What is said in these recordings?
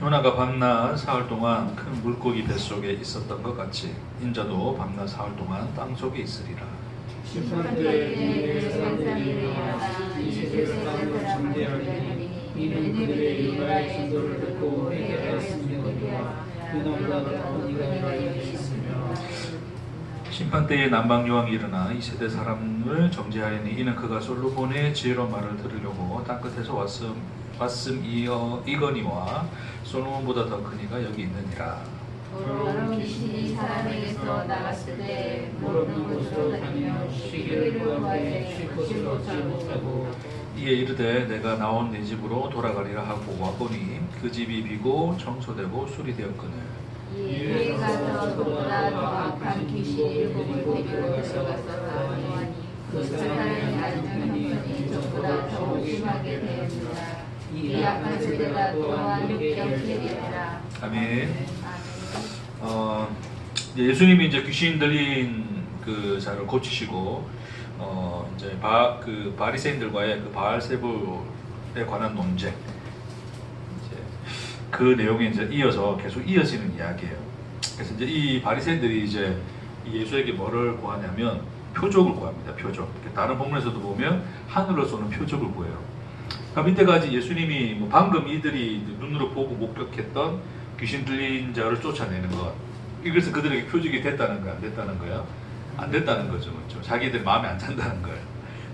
요나가 밤낮 사흘 동안 큰 물고기 뱃속에 있었던 것 같이 인자도 밤낮 사흘 동안 땅속에 있으리라. 심판대에 사람들이 일어나 이 세상을 정죄하리니 이는 그들의 요나의 진도를 듣고 회개하였음이니라. 요나보다 더 네가 여기 있으며 심판때에 남방요왕이 일어나 이 세대 사람을 정죄하리니 이는 그가 솔로몬의 지혜로운 말을 들으려고 땅끝에서 왔음 이거니와 솔로몬보다 더 큰 이가 여기 있느니라. 더러운 귀신이 사람에게서 나갔을 때 모르는 곳으로 다니며 시기를 구하되 쉴 곳을 얻지 못하고 이에 이르되 내가 나온 내 집으로 돌아가리라 하고 와보니 그 집이 비고 청소되고 수리되었거늘 이에 가서 그보다 더 악한 귀신 일곱을 데리고 들어가서 가보니 그 사람의 앉은 형편이 저보다 더욱 심하게 되었느니라. 이 악한 세대가 또한 역경되리라. 아멘. 예수님이 이제 귀신 들린 그 자를 고치시고 이제 바리새인들과의 그 바알세불에 관한 논쟁, 이제 그 내용에 이제 이어서 계속 이어지는 이야기예요. 그래서 이제 이 바리새인들이 이제 예수에게 뭐를 구하냐면 표적을 구합니다. 표적. 다른 본문에서도 보면 하늘로 쏘는 표적을 구해요. 그럼 이때까지 예수님이 뭐 방금 이들이 눈으로 보고 목격했던 귀신 들린 자를 쫓아내는 것, 이것은 그들에게 표적이 됐다는 거야, 안 됐다는 거야? 안 됐다는 거죠, 그렇죠? 자기들 마음에 안 찬다는 거예요.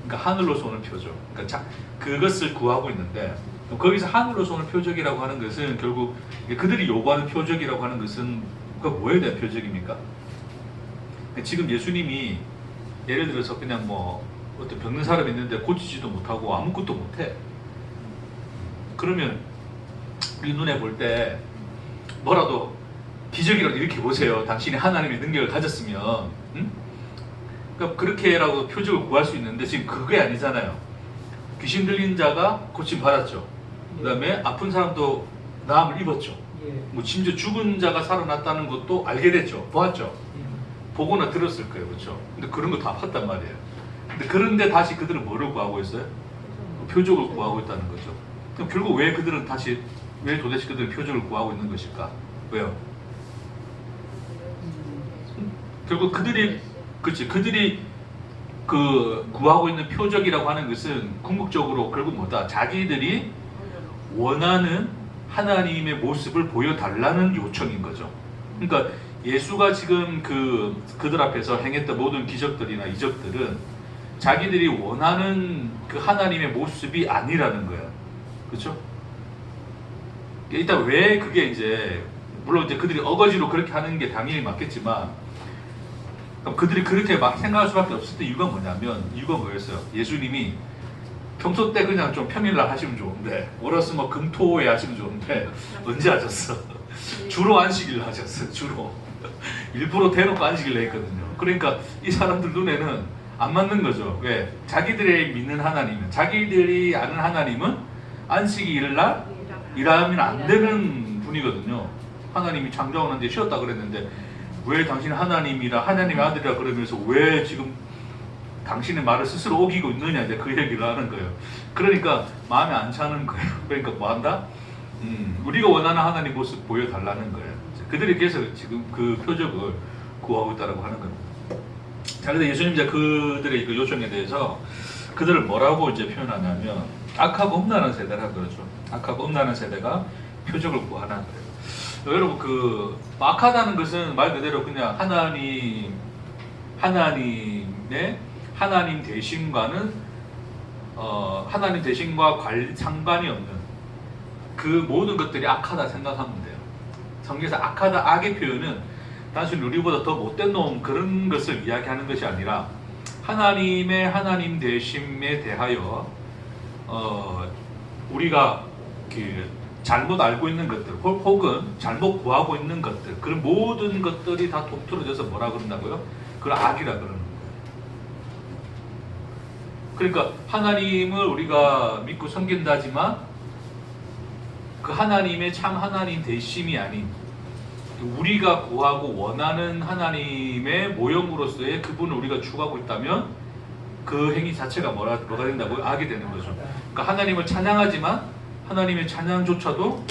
그러니까 하늘로 쏘는 표적, 그러니까 그것을 구하고 있는데 거기서 하늘로 쏘는 표적이라고 하는 것은 결국 그들이 요구하는 표적이라고 하는 것은 그 뭐에 대한 표적입니까? 지금 예수님이 예를 들어서 그냥 뭐 어떤 병든 사람이 있는데 고치지도 못하고 아무것도 못해. 그러면 우리 눈에 볼 때 뭐라도 기적이라도 이렇게 보세요. 당신이 하나님의 능력을 가졌으면, 응? 그러니까 그렇게라고 표적을 구할 수 있는데 지금 그게 아니잖아요. 귀신 들린 자가 고침 받았죠. 그 다음에 아픈 사람도 나음을 입었죠. 뭐 심지어 죽은 자가 살아났다는 것도 알게 됐죠. 보았죠. 보거나 들었을 거예요, 그렇죠? 근데 그런 거 다 봤단 말이에요. 근데 그런데 다시 그들은 뭐를 구하고 있어요? 표적을 구하고 있다는 거죠. 그럼 결국 왜 그들은 다시 왜 도대체 그들은 표적을 구하고 있는 것일까? 왜요? 결국 그들이 그 구하고 있는 표적이라고 하는 것은 궁극적으로 결국 뭐다? 자기들이 원하는 하나님의 모습을 보여달라는 요청인 거죠. 그러니까 예수가 지금 그들 앞에서 행했던 모든 기적들이나 이적들은 자기들이 원하는 그 하나님의 모습이 아니라는 거예요. 그렇죠? 일단 왜 그게 이제 물론 이제 그들이 어거지로 그렇게 하는 게 당연히 맞겠지만 그들이 그렇게 막 생각할 수밖에 없었던 이유가 뭐냐면 이유가 뭐였어요? 예수님이 평소 때 그냥 좀 평일날 하시면 좋은데 월화수목 금토에 하시면 좋은데 언제 하셨어? 주로 안식일 하셨어요. 주로 일부러 대놓고 안식일 했거든요. 그러니까 이 사람들 눈에는 안 맞는 거죠. 왜? 자기들이 믿는 하나님은, 자기들이 아는 하나님은 안식일날 일하면 안 되는 분이거든요. 하나님이 창조하는데 쉬었다 그랬는데 왜 당신은 하나님이라 하나님의 아들이라 그러면서 왜 지금 당신의 말을 스스로 어기고 있느냐 이제 그 얘기를 하는 거예요. 그러니까 마음에 안 차는 거예요. 그러니까 뭐 한다? 우리가 원하는 하나님 모습 보여달라는 거예요. 그들이 그래서 지금 그 표적을 구하고 있다고 하는 겁니다. 자, 그런데 예수님 이제 그들의 그 요청에 대해서 그들을 뭐라고 이제 표현하냐면 악하고 음란한 세대라 그러죠. 악하고 음란한 세대가 표적을 구하나 그래요. 여러분 악하다는 것은 말 그대로 그냥 하나님의 하나님 대신과는 하나님 대신과 상관이 없는 그 모든 것들이 악하다 생각하면 돼요. 성경에서 악하다, 악의 표현은 단순히 우리보다 더 못된 놈 그런 것을 이야기하는 것이 아니라 하나님의 하나님 되심에 대하여 우리가 잘못 알고 있는 것들 혹은 잘못 구하고 있는 것들 그런 모든 것들이 다 통틀어져서 뭐라 그런다고요? 그걸 악이라 그러는 거예요. 그러니까 하나님을 우리가 믿고 섬긴다지만 그 하나님의 참 하나님 되심이 아닌 우리가 구하고 원하는 하나님의 모형으로서의 그분을 우리가 추구하고 있다면 그 행위 자체가 뭐가 된다고요? 악이 되는 거죠. 그러니까 하나님을 찬양하지만 하나님의 찬양조차도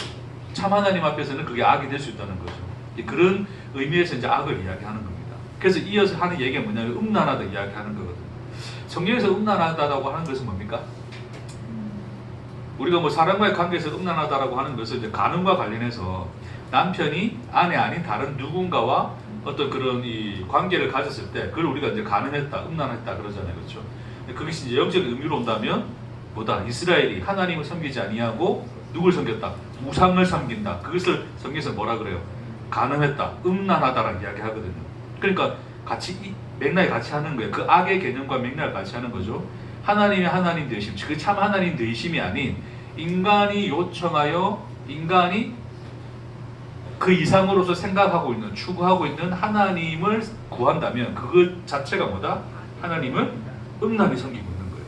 참 하나님 앞에서는 그게 악이 될 수 있다는 거죠. 그런 의미에서 이제 악을 이야기하는 겁니다. 그래서 이어서 하는 얘기가 뭐냐면 음란하다 이야기하는 거거든요. 성경에서 음란하다라고 하는 것은 뭡니까? 우리가 뭐 사람과의 관계에서 음란하다라고 하는 것은 이제 간음과 관련해서 남편이 아내 아닌 다른 누군가와 어떤 그런 이 관계를 가졌을 때 그걸 우리가 이제 간음했다, 음란했다 그러잖아요, 그렇죠? 그것이 이제 영적 의미로 온다면 뭐다? 이스라엘이 하나님을 섬기지 아니하고 누굴 섬겼다? 우상을 섬긴다. 그것을 성경에서 뭐라 그래요? 간음했다, 음란하다라는 이야기하거든요. 그러니까 같이 맥락이 같이 하는 거예요. 그 악의 개념과 맥락을 같이 하는 거죠. 하나님의 하나님 되심, 그 참 하나님 되심이 아닌 인간이 요청하여 인간이 그 이상으로서 생각하고 있는, 추구하고 있는 하나님을 구한다면 그것 자체가 뭐다? 하나님을 음란히 섬기고 있는 거예요.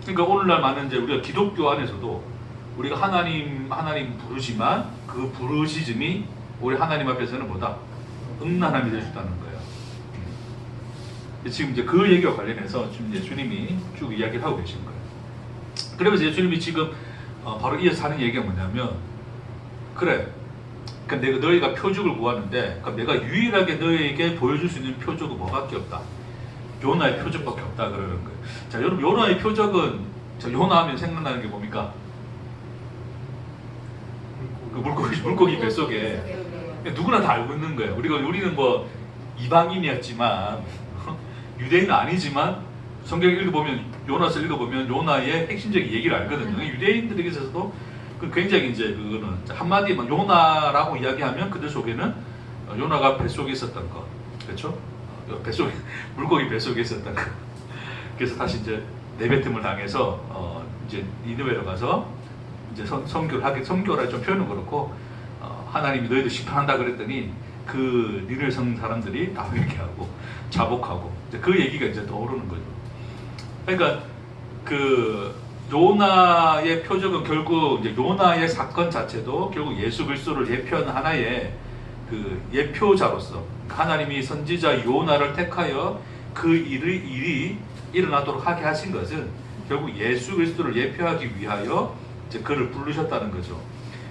그러니까 오늘날 많은 이제 우리가 기독교 안에서도 우리가 하나님 부르지만 그 부르시즘이 우리 하나님 앞에서는 뭐다? 음란함이 될 수 있다는 거예요. 지금 이제 그 얘기와 관련해서 지금 이제 주님이 쭉 이야기를 하고 계신 거예요. 그러면서 이제 주님이 지금 바로 이어서 하는 얘기가 뭐냐면, 그래, 그러니까 내가 너희가 표적을 구하는데, 그러니까 내가 유일하게 너희에게 보여줄 수 있는 표적은 뭐밖에 없다. 요나의 표적밖에 없다 그러는 거예요. 자, 여러분 요나의 표적은 자, 요나 하면 생각나는 게 뭡니까? 그 물고기 뱃속에 누구나 다 알고 있는 거예요. 우리는 뭐 이방인이었지만 유대인은 아니지만 성경 읽어보면 요나서 읽어보면 요나의 핵심적인 얘기를 알거든요. 유대인들에게서도 굉장히 이제 그거는 한마디에 막 요나라고 이야기하면 그들 속에는 요나가 뱃속에 있었던 것, 그렇죠? 뱃속에 물고기 뱃속에 있었던 것. 그래서 다시 이제 내뱉음을 당해서 이제 니느웨로 가서 이제 선교를 좀 표현은 그렇고 하나님이 너희들 심판한다 그랬더니 그 니느웨 성 사람들이 다 회개하고 자복하고 이제 그 얘기가 이제 떠오르는 거죠. 그러니까 그 요나의 표적은 결국 이제 요나의 사건 자체도 결국 예수 그리스도를 예표하는 하나의 그 예표자로서 하나님이 선지자 요나를 택하여 그 일이 일어나도록 하게 하신 것은 결국 예수 그리스도를 예표하기 위하여 이제 그를 부르셨다는 거죠.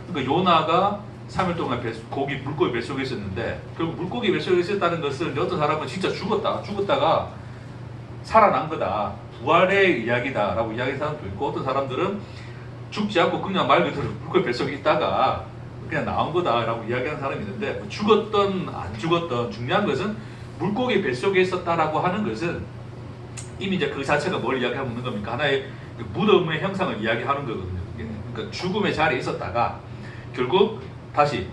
그러니까 요나가 3일 동안 물고기 뱃속에 있었는데 결국 물고기 뱃속에 있었다는 것은 어떤 사람은 진짜 죽었다가 살아난 거다, 부활의 이야기다라고 이야기하는 사람도 있고, 어떤 사람들은 죽지 않고 그냥 말 그대로 물고기 뱃속에 있다가 그냥 나온 거다라고 이야기하는 사람이 있는데, 뭐 죽었던 안 죽었던 중요한 것은 물고기 뱃속에 있었다라고 하는 것은 이미 이제 그 자체가 뭘 이야기하고 있는 겁니까? 하나의 무덤의 형상을 이야기하는 거거든요. 그러니까 죽음의 자리에 있었다가 결국 다시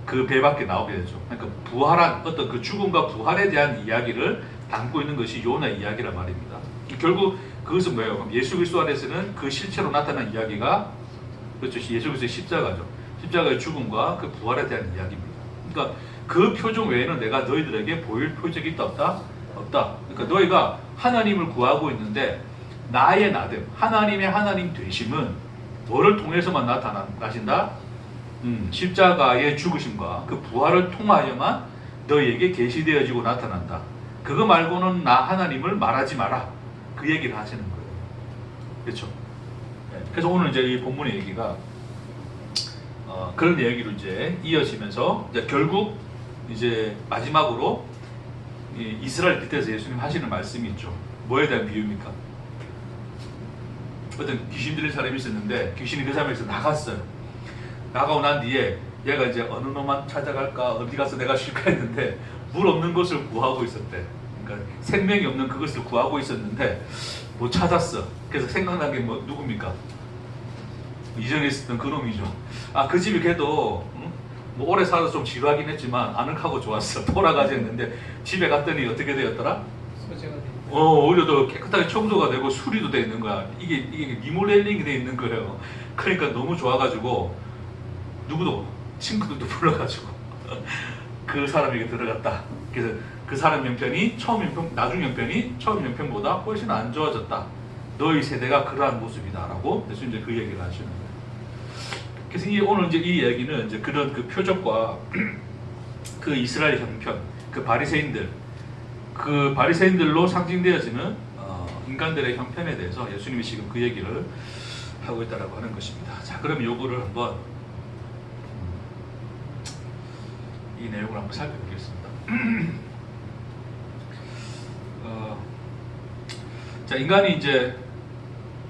그 배 밖에 나오게 되죠. 그러니까 부활한 어떤 그 죽음과 부활에 대한 이야기를 담고 있는 것이 요나의 이야기란 말입니다. 결국 그것은 뭐예요? 예수 그리스도 안에서는 그 실체로 나타난 이야기가 그렇죠. 예수 그리스도의 십자가죠. 십자가의 죽음과 그 부활에 대한 이야기입니다. 그러니까 그 표적 외에는 내가 너희들에게 보일 표적이 있다 없다? 없다. 그러니까 너희가 하나님을 구하고 있는데 나의 나됨, 하나님의 하나님 되심은 뭐를 통해서만 나신다? 십자가의 죽으심과 그 부활을 통하여만 너희에게 계시되어지고 나타난다. 그거 말고는 나 하나님을 말하지 마라. 그 얘기를 하시는 거예요. 그렇죠? 그래서 오늘 이제 이 본문의 얘기가 그런 얘기로 이제 이어지면서 이제 결국 이제 마지막으로 이스라엘 깃에서 예수님 하시는 말씀이 있죠. 뭐에 대한 비유입니까? 어떤 귀신 들린 사람이 있었는데 귀신이 그 사람에서 나갔어요. 나가고 난 뒤에 얘가 이제 어느 놈만 찾아갈까, 어디 가서 내가 쉴까 했는데 물 없는 곳을 구하고 있었대. 그러니까 생명이 없는 그것을 구하고 있었는데 못 찾았어. 그래서 생각난 게 뭐 누굽니까? 이전에 있었던 그 놈이죠. 그 집이 걔도 뭐 오래 살아서 좀 지루하긴 했지만 아늑하고 좋았어. 돌아가지 했는데 집에 갔더니 어떻게 되었더라? 소재가 돼. 오히려 더 깨끗하게 청소가 되고 수리도 돼 있는 거야. 이게 리모델링이 돼 있는 거예요. 그러니까 너무 좋아가지고 누구도 친구들도 불러가지고 그 사람에게 들어갔다. 그래서 그 사람 형편이 나중 형편이 처음 형편보다 훨씬 안 좋아졌다. 너희 세대가 그러한 모습이다라고 그래서 이제 그 얘기를 하시는 거예요. 그래서 오늘 이제 이 얘기는 이제 그런 그 표적과 그 이스라엘 형편, 그 바리새인들로 상징되어지는 인간들의 형편에 대해서 예수님이 지금 그 얘기를 하고 있다라고 하는 것입니다. 자, 그럼 요거를 한번 이 내용을 한번 살펴보겠습니다. 자, 인간이 이제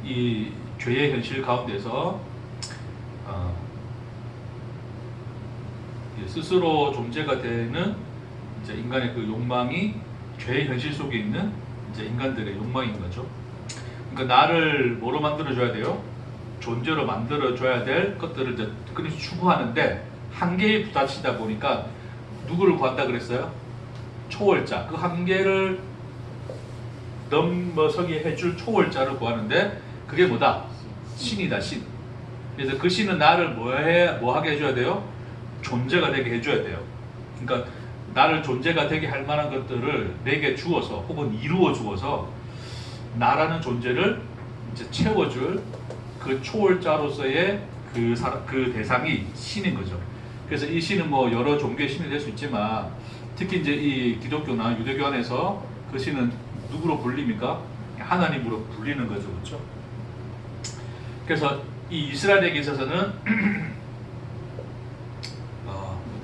이 죄의 현실 가운데서 스스로 존재가 되는 이제 인간의 그 욕망이 죄의 현실 속에 있는 이제 인간들의 욕망인 거죠. 그러니까 나를 뭐로 만들어줘야 돼요? 존재로 만들어줘야 될 것들을 이제 그래서 추구하는데 한계에 부딪히다 보니까 누구를 구한다 그랬어요? 초월자. 그 한계를 넘어서게 해줄 초월자를 구하는데 그게 뭐다? 신이다, 신. 그래서 그 신은 나를 뭐 하게 해줘야 돼요? 존재가 되게 해줘야 돼요. 그러니까 나를 존재가 되게 할 만한 것들을 내게 주어서 혹은 이루어 주어서 나라는 존재를 이제 채워줄 그 초월자로서의 그 대상이 신인 거죠. 그래서 이 신은 뭐 여러 종교의 신이 될 수 있지만 특히 이제 이 기독교나 유대교 안에서 그 신은 누구로 불립니까? 하나님으로 불리는 거죠, 그렇죠? 그래서 이 이스라엘에게 있어서는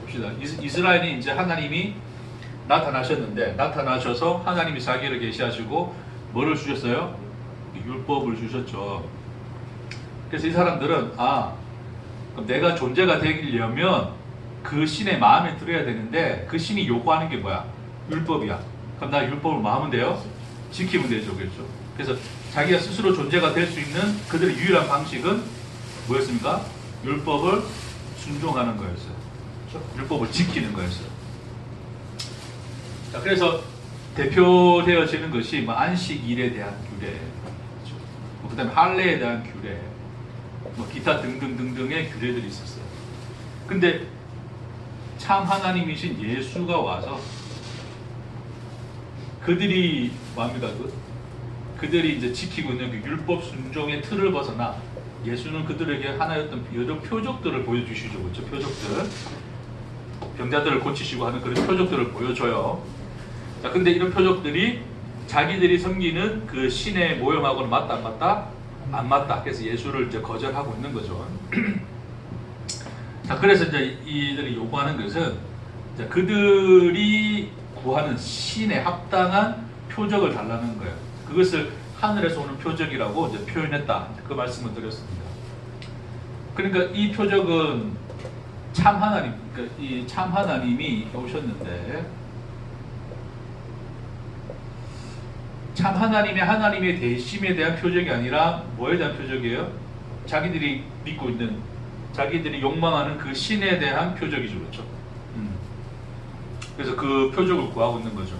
봅시다. 이스라엘이 이제 하나님이 나타나셨는데 나타나셔서 하나님이 자기를 계시하시고 뭐를 주셨어요? 율법을 주셨죠. 그래서 이 사람들은 그럼 내가 존재가 되려면 그 신의 마음에 들어야 되는데 그 신이 요구하는 게 뭐야? 율법이야. 그럼 나 율법을 뭐 하면 돼요? 지키면 되죠, 그렇죠? 그래서 자기가 스스로 존재가 될 수 있는 그들의 유일한 방식은 뭐였습니까? 율법을 순종하는 거였어요. 그렇죠? 율법을 지키는 거였어요. 자, 그래서 대표되어지는 것이 뭐 안식일에 대한 규례, 그렇죠? 그 다음에 할례에 대한 규례, 뭐 기타 등등등등의 규례들이 있었어요. 근데 참 하나님이신 예수가 와서 그들이 뭡니까? 그들이 이제 지키고 있는 그 율법 순종의 틀을 벗어나 예수는 그들에게 하나의 어떤 여러 표적들을 보여주시죠. 그렇죠? 표적들. 병자들을 고치시고 하는 그런 표적들을 보여줘요. 자, 근데 이런 표적들이 자기들이 섬기는 그 신의 모형하고는 맞다, 안 맞다? 안 맞다. 그래서 예수를 이제 거절하고 있는 거죠. 자, 그래서 이제 이들이 요구하는 것은 이제 그들이 구하는 신에 합당한 표적을 달라는 거예요. 그것을 하늘에서 오는 표적이라고 이제 표현했다. 그 말씀을 드렸습니다. 그러니까 이 표적은 참 하나님, 그러니까 이 참 하나님이 오셨는데 참 하나님의 대심에 대한 표적이 아니라 뭐에 대한 표적이에요? 자기들이 믿고 있는, 자기들이 욕망하는 그 신에 대한 표적이죠, 그렇죠? 그래서 그 표적을 구하고 있는 거죠.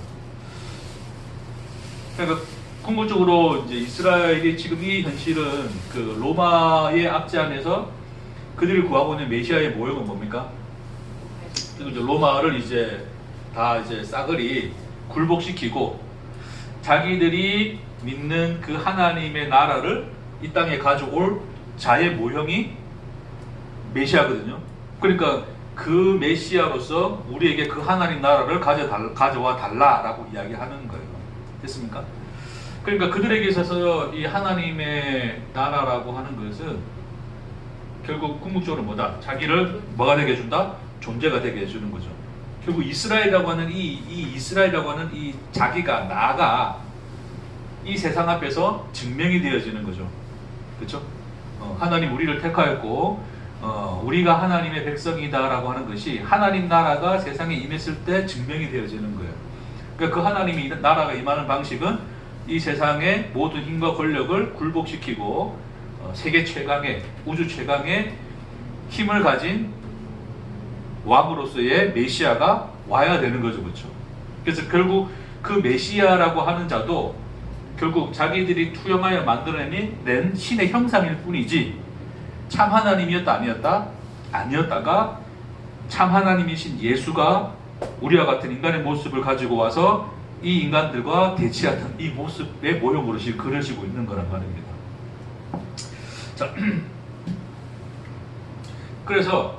그러니까 궁극적으로 이제 이스라엘이 지금 이 현실은 그 로마의 압제 안에서 그들이 구하고 있는 메시아의 모형은 뭡니까? 그리고 이제 로마를 이제 다 이제 싸그리 굴복시키고 자기들이 믿는 그 하나님의 나라를 이 땅에 가져올 자의 모형이 메시아거든요. 그러니까 그 메시아로서 우리에게 그 하나님 나라를 가져와 달라라고 이야기하는 거예요. 됐습니까? 그러니까 그들에게 있어서 이 하나님의 나라라고 하는 것은 결국 궁극적으로 뭐다? 자기를 뭐가 되게 해준다? 존재가 되게 해주는 거죠. 결국 이스라엘이라고 하는 이스라엘이라고 하는 이 자기가 나가 이 세상 앞에서 증명이 되어지는 거죠. 그렇죠? 하나님 우리를 택하였고 우리가 하나님의 백성이다라고 하는 것이 하나님 나라가 세상에 임했을 때 증명이 되어지는 거예요. 그러니까 그 하나님이 나라가 임하는 방식은 이 세상의 모든 힘과 권력을 굴복시키고 세계 최강의, 우주 최강의 힘을 가진 왕으로서의 메시아가 와야 되는 거죠. 그렇죠? 그래서 결국 그 메시아라고 하는 자도 결국 자기들이 투영하여 만들어낸 신의 형상일 뿐이지 참 하나님이었다 아니었다? 아니었다가 참 하나님이신 예수가 우리와 같은 인간의 모습을 가지고 와서 이 인간들과 대치하던 이 모습의 모형으로 지금 그려지고 있는 거란 말입니다. 자, 그래서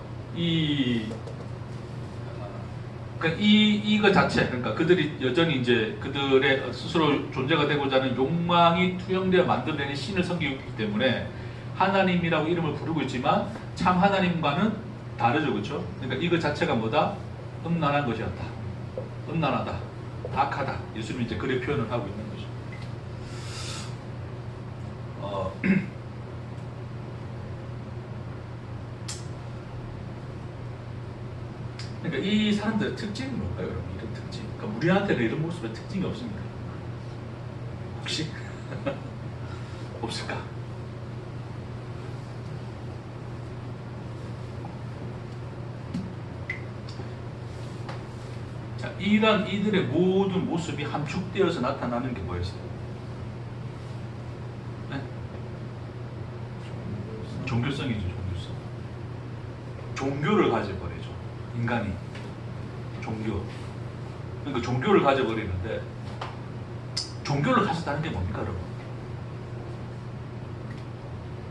이거 자체, 그러니까 그들이 여전히 이제 그들의 스스로 존재가 되고자 하는 욕망이 투영되어 만들어내는 신을 섬기고 있기 때문에 하나님이라고 이름을 부르고 있지만 참 하나님과는 다르죠, 그렇죠? 그러니까 이거 자체가 뭐다? 음란한 것이었다. 음란하다, 악하다. 예수님이 이제 그렇게 표현을 하고 있는 거죠. 그러니까 이 사람들의 특징이 뭘까요, 여러분? 이런 특징. 그러니까 우리한테는 이런 모습의 특징이 없습니다. 혹시 없을까? 자, 이런 이들의 모든 모습이 함축되어서 나타나는 게 뭐였어요? 네? 종교성이죠, 종교성. 종교를 가져버리죠, 인간이. 종교. 그러니까 종교를 가져버리는데, 종교를 가졌다는 게 뭡니까, 여러분?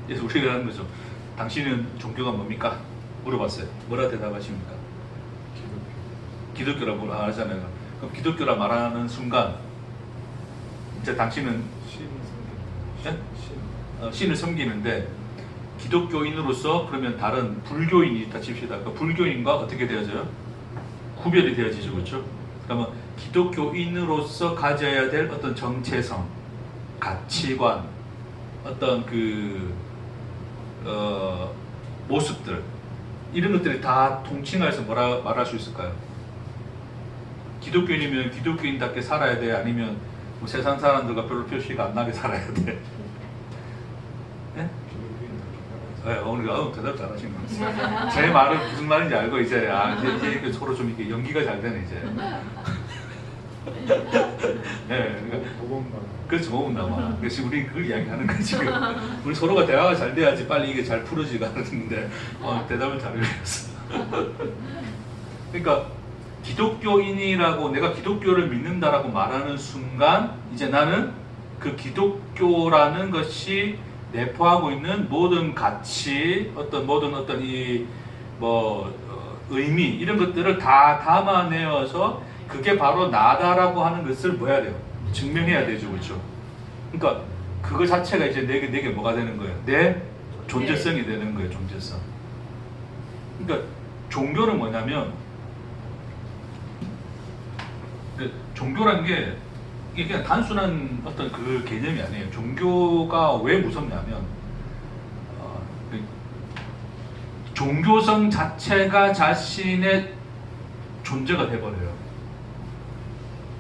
그래서 우리가 하는 거죠. 당신은 종교가 뭡니까? 물어봤어요. 뭐라 대답하십니까? 기독교라고 하잖아요. 그럼 기독교라 말하는 순간 이제 당신은 신을 섬기는데 기독교인으로서 그러면 다른 불교인이 있다 칩시다. 그 불교인과 어떻게 되어져요? 구별이 되어지죠, 그렇죠? 그러면 기독교인으로서 가져야 될 어떤 정체성, 가치관, 어떤 모습들, 이런 것들이 다 통칭해서 뭐라 말할 수 있을까요? 기독교인이면 기독교인답게 살아야 돼? 아니면 뭐 세상 사람들과 별로 표시가 안 나게 살아야 돼? 네? 네, 오늘 대답 잘하시는 것 같아요. 제 말은 무슨 말인지 알고 이제 이제 서로 좀 이렇게 연기가 잘 되네 이제. 네, 그렇죠, 모범답안. 그래서 우리 그 이야기하는 거 지금. 우리 서로가 대화가 잘 돼야지 빨리 이게 잘 풀어지가 않는데 대답을 잘 해주셨어. 그러니까 기독교인이라고 내가 기독교를 믿는다라고 말하는 순간 이제 나는 그 기독교라는 것이 내포하고 있는 모든 가치, 모든 이 의미 이런 것들을 다 담아내어서 그게 바로 나다라고 하는 것을 뭐 해야 돼요? 증명해야 되죠, 그렇죠? 그러니까 그거 자체가 이제 내게 뭐가 되는 거예요? 내 존재성이 되는 거예요, 존재성. 그러니까 종교는 뭐냐면 종교란 게 이게 그냥 단순한 어떤 그 개념이 아니에요. 종교가 왜 무섭냐면 종교성 자체가 자신의 존재가 돼버려요.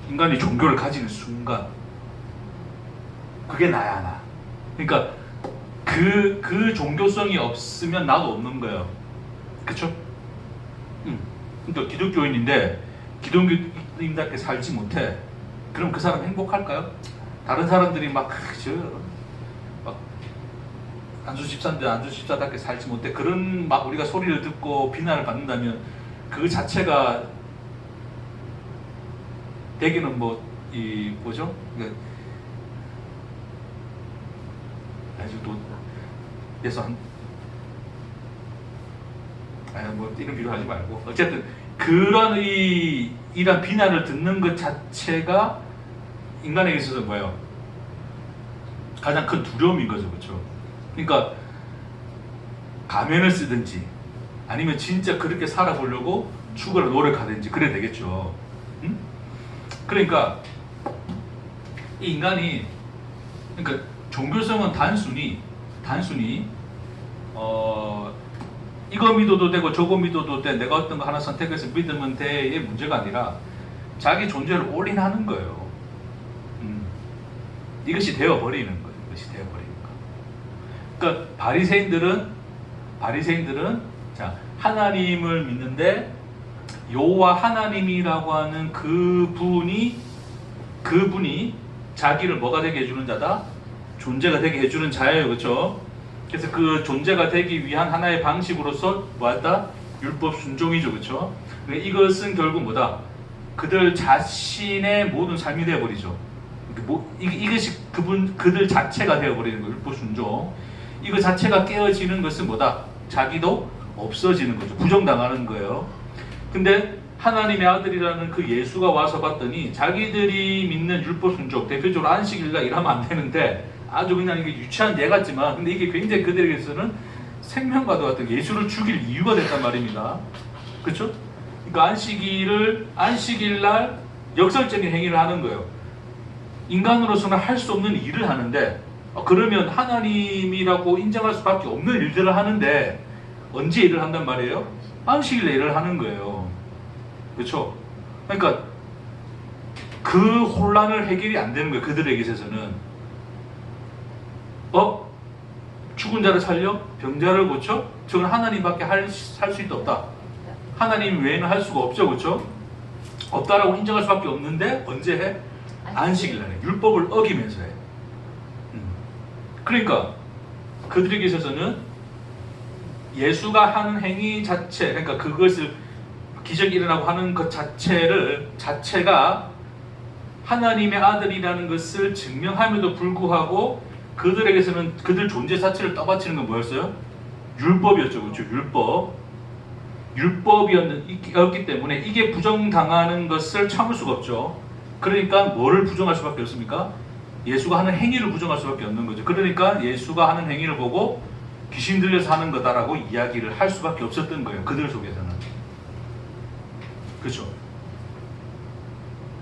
인간이 종교를 가지는 순간 그게 나야 나. 그러니까 그 종교성이 없으면 나도 없는 거예요. 그쵸? 그러니까 기독교인인데 기독교인답게 살지 못해. 그럼 그 사람 행복할까요? 다른 사람들이 막 안수 집사인데 안수 집사답게 살지 못해. 그런 막 우리가 소리를 듣고 비난을 받는다면 그 자체가 대개는 뭐죠? 그러니까 아직도 그래서 이런 비유 하지 말고 어쨌든 그런 이런 비난을 듣는 것 자체가 인간에게 있어서 뭐예요? 가장 큰 두려움인 거죠, 그렇죠? 그러니까 가면을 쓰든지 아니면 진짜 그렇게 살아보려고 죽으려 노력하든지 그래야 되겠죠. 응? 그러니까 이 인간이 그러니까 종교성은 단순히 이거 믿어도 되고 저거 믿어도 돼, 내가 어떤 거 하나 선택해서 믿으면 돼의 문제가 아니라 자기 존재를 올인하는 거예요. 이것이 되어버리는 거예요. 이것이 되어버리는 거. 그러니까 바리새인들은 자 하나님을 믿는데 여호와 하나님이라고 하는 그분이 자기를 뭐가 되게 해주는 자다? 존재가 되게 해주는 자예요, 그렇죠? 그래서 그 존재가 되기 위한 하나의 방식으로서 뭐였다? 율법 순종이죠, 그렇죠? 이것은 결국 뭐다? 그들 자신의 모든 삶이 되어버리죠. 이것이 그들 자체가 되어버리는 거예요, 율법 순종. 이거 자체가 깨어지는 것은 뭐다? 자기도 없어지는 거죠. 부정당하는 거예요. 근데 하나님의 아들이라는 그 예수가 와서 봤더니 자기들이 믿는 율법 순종, 대표적으로 안식일날 일하면 안 되는데 아주 그냥 이게 유치한 예 같지만 근데 이게 굉장히 그들에게서는 생명과도 같은 예수를 죽일 이유가 됐단 말입니다. 그렇죠? 그러니까 안식일 날 역설적인 행위를 하는 거예요. 인간으로서는 할 수 없는 일을 하는데 그러면 하나님이라고 인정할 수밖에 없는 일들을 하는데 언제 일을 한단 말이에요? 안식일에 일을 하는 거예요. 그렇죠? 그러니까 그 혼란을 해결이 안 되는 거예요. 그들에게 있어서는 죽은 자를 살려? 병자를 고쳐? 저건 하나님밖에 할 수 있다 없다. 하나님 외에는 할 수가 없죠. 그렇죠? 없다라고 인정할 수밖에 없는데 언제 해? 안식일 날에 율법을 어기면서 해. 그러니까 그들에게 있어서는 예수가 하는 행위 자체, 그러니까 그것을 기적이 일어나고 하는 것 자체가 하나님의 아들이라는 것을 증명함에도 불구하고 그들에게서는 그들 존재 자체를 떠받치는 건 뭐였어요? 율법이었죠. 그렇죠? 율법이었기 때문에 이게 부정당하는 것을 참을 수가 없죠. 그러니까 뭐를 부정할 수밖에 없습니까? 예수가 하는 행위를 부정할 수밖에 없는 거죠. 그러니까 예수가 하는 행위를 보고 귀신 들려서 하는 거다라고 이야기를 할 수밖에 없었던 거예요. 그들 속에서는. 그렇죠?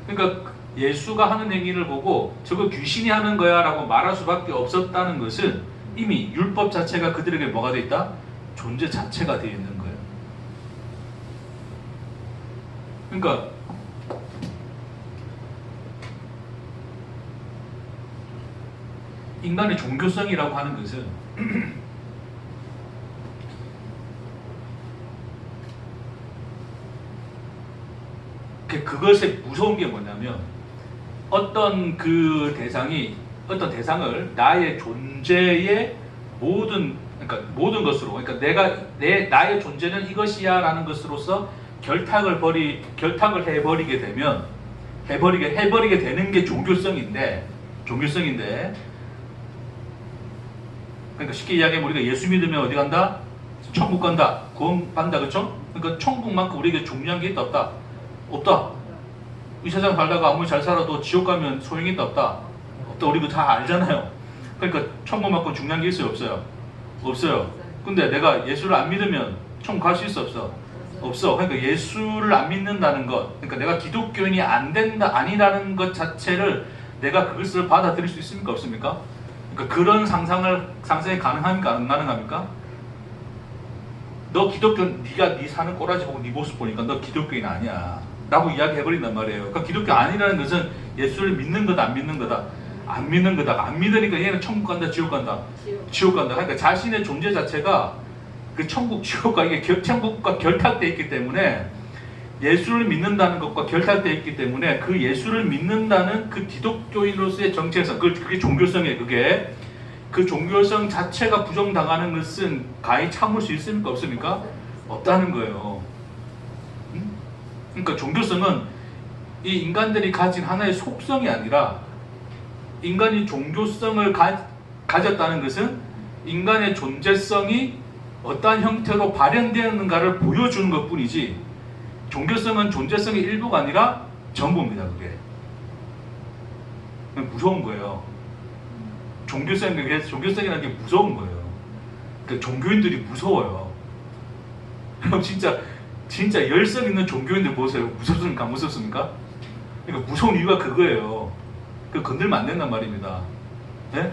그러니까 예수가 하는 행위를 보고 저거 귀신이 하는 거야 라고 말할 수밖에 없었다는 것은 이미 율법 자체가 그들에게 뭐가 되어 있다? 존재 자체가 되어 있는 거예요. 그러니까 인간의 종교성이라고 하는 것은 그것의 무서운 게 뭐냐면 어떤 대상을 나의 존재의 모든 것으로, 그러니까 나의 존재는 이것이야라는 것으로서 결탁을 해버리게 되면 해버리게 되는 게 종교성인데 그러니까 쉽게 이야기하면 우리가 예수 믿으면 어디 간다? 천국 간다, 구원 받는다, 그렇죠? 그러니까 천국만큼 우리에게 중요한 게 있다 없다. 이 세상 살다가 아무리 잘 살아도 지옥 가면 소용이 있다 없다. 우리 그거 다 알잖아요. 그러니까 천국만큼 중요한 게 있어요 없어요? 근데 내가 예수를 안 믿으면 천국 갈 수 있어 없어. 그러니까 예수를 안 믿는다는 것, 그러니까 내가 기독교인이 아니라는 것 자체를 내가 그것을 받아들일 수 있습니까 없습니까? 그러니까 그런 상상이 가능합니까 안 가능합니까? 너 기독교는 네가 네 사는 꼬라지 보고 네 모습 보니까 너 기독교인 아니야 라고 이야기해버린단 말이에요. 그러니까 기독교 아니라는 것은 예수를 믿는 거다 안 믿는 거다? 안 믿는 거다. 안 믿으니까 얘는 천국 간다 지옥 간다. 그러니까 자신의 존재 자체가 그 천국 지옥과 이게 천국과 결탁되어 있기 때문에 예수를 믿는다는 것과 결탁되어 있기 때문에 그 예수를 믿는다는 그 기독교인으로서의 정체성, 그게 종교성이에요. 그 종교성 자체가 부정당하는 것은 가히 참을 수 있습니까 없습니까? 없다는 거예요. 그러니까 종교성은 이 인간들이 가진 하나의 속성이 아니라 인간이 종교성을 가졌다는 것은 인간의 존재성이 어떠한 형태로 발현되었는가를 보여주는 것 뿐이지 종교성은 존재성의 일부가 아니라 전부입니다. 그게 무서운 거예요. 종교성이라는 게 무서운 거예요. 그러니까 종교인들이 무서워요. 진짜 열성 있는 종교인들 보세요. 무섭습니까? 안 무섭습니까? 그러니까 무서운 이유가 그거예요. 그 건들면 안 된단 말입니다. 네?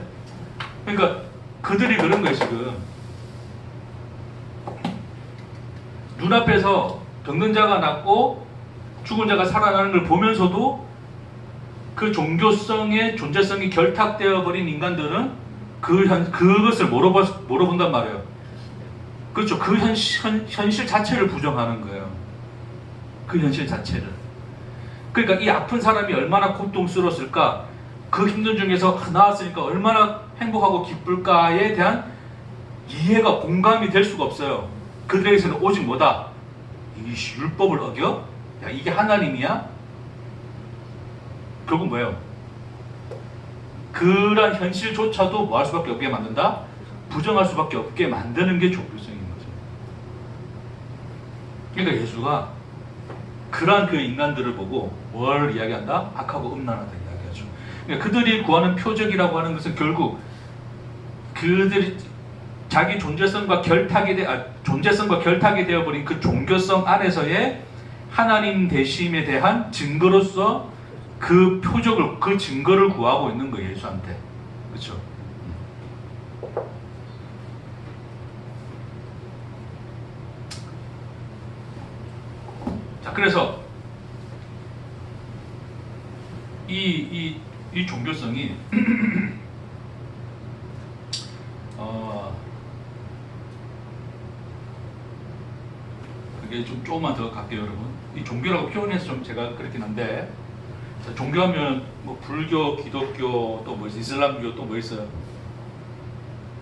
그러니까 그들이 그런 거예요. 지금 눈앞에서 병든 자가 낫고 죽은 자가 살아나는 걸 보면서도 그 종교성의 존재성이 결탁되어 버린 인간들은 그것을 뭐로 본단 말이에요. 그렇죠. 그 현실 자체를 부정하는 거예요. 그 현실 자체를. 그러니까 이 아픈 사람이 얼마나 고통스러웠을까, 그 힘든 중에서 나았으니까 얼마나 행복하고 기쁠까에 대한 이해가 공감이 될 수가 없어요. 그들에게서는 오직 뭐다? 이 율법을 어겨? 야, 이게 하나님이야? 결국 뭐예요? 그런 현실조차도 뭐 할 수밖에 없게 만든다? 부정할 수밖에 없게 만드는 게 종교성인 거죠. 그러니까 예수가 그러한 그 인간들을 보고 뭘 이야기한다? 악하고 음란하다 이야기하죠. 그러니까 그들이 구하는 표적이라고 하는 것은 결국 그들이 자기 존재성과 존재성과 결탁이 되어버린 그 종교성 안에서의 하나님 되심에 대한 증거로서 그 표적을, 그 증거를 구하고 있는 거예요, 예수한테. 그렇죠? 자, 그래서 이 종교성이 그게 좀 조금만 더 갈게요, 여러분. 이 종교라고 표현해서 좀 제가 그렇긴 한데, 자, 종교하면 뭐 불교, 기독교, 또 뭐 이슬람교, 또 뭐 있어요?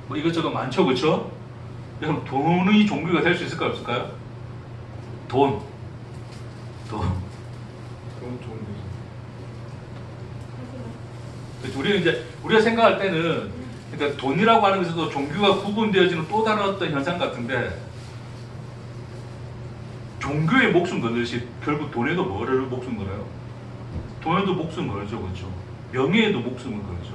뭐 이것저것 많죠, 그렇죠? 여러분, 돈이 종교가 될 수 있을까요, 없을까요? 돈. 그건 좋은 거죠. 우리는 이제 우리가 생각할 때는 그러니까 돈이라고 하는 것에도 종교가 구분되어지는 또 다른 어떤 현상 같은데, 종교의 목숨 걸듯이 결국 돈에도 뭐를 목숨 걸어요? 돈에도 목숨 걸죠, 그렇죠? 명예에도 목숨을 걸죠.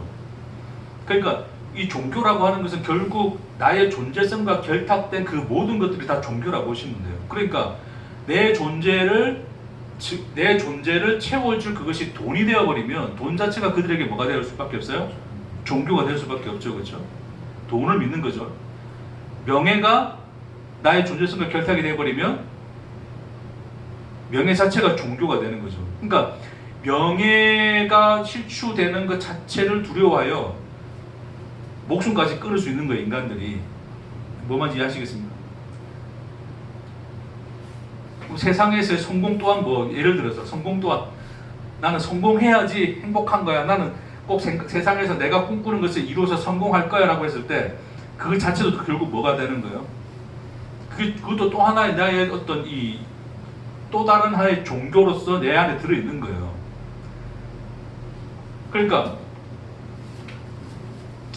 그러니까 이 종교라고 하는 것은 결국 나의 존재성과 결탁된 그 모든 것들이 다 종교라고 보시면 돼요. 그러니까 내 존재를 채워줄 그것이 돈이 되어버리면 돈 자체가 그들에게 뭐가 될 수밖에 없어요? 종교가 될 수밖에 없죠, 그렇죠? 돈을 믿는 거죠. 명예가 나의 존재성과 결탁이 되어버리면 명예 자체가 종교가 되는 거죠. 그러니까 명예가 실추되는 것 자체를 두려워하여 목숨까지 끊을 수 있는 거예요, 인간들이. 뭐만 이해하시겠습니까? 세상에서의 성공 또한 뭐 예를 들어서 성공 또한 나는 성공해야지 행복한 거야. 나는 꼭 세상에서 내가 꿈꾸는 것을 이루어서 성공할 거야 라고 했을 때 그 자체도 결국 뭐가 되는 거예요? 그것도 또 하나의 나의 어떤 또 다른 하나의 종교로서 내 안에 들어있는 거예요. 그러니까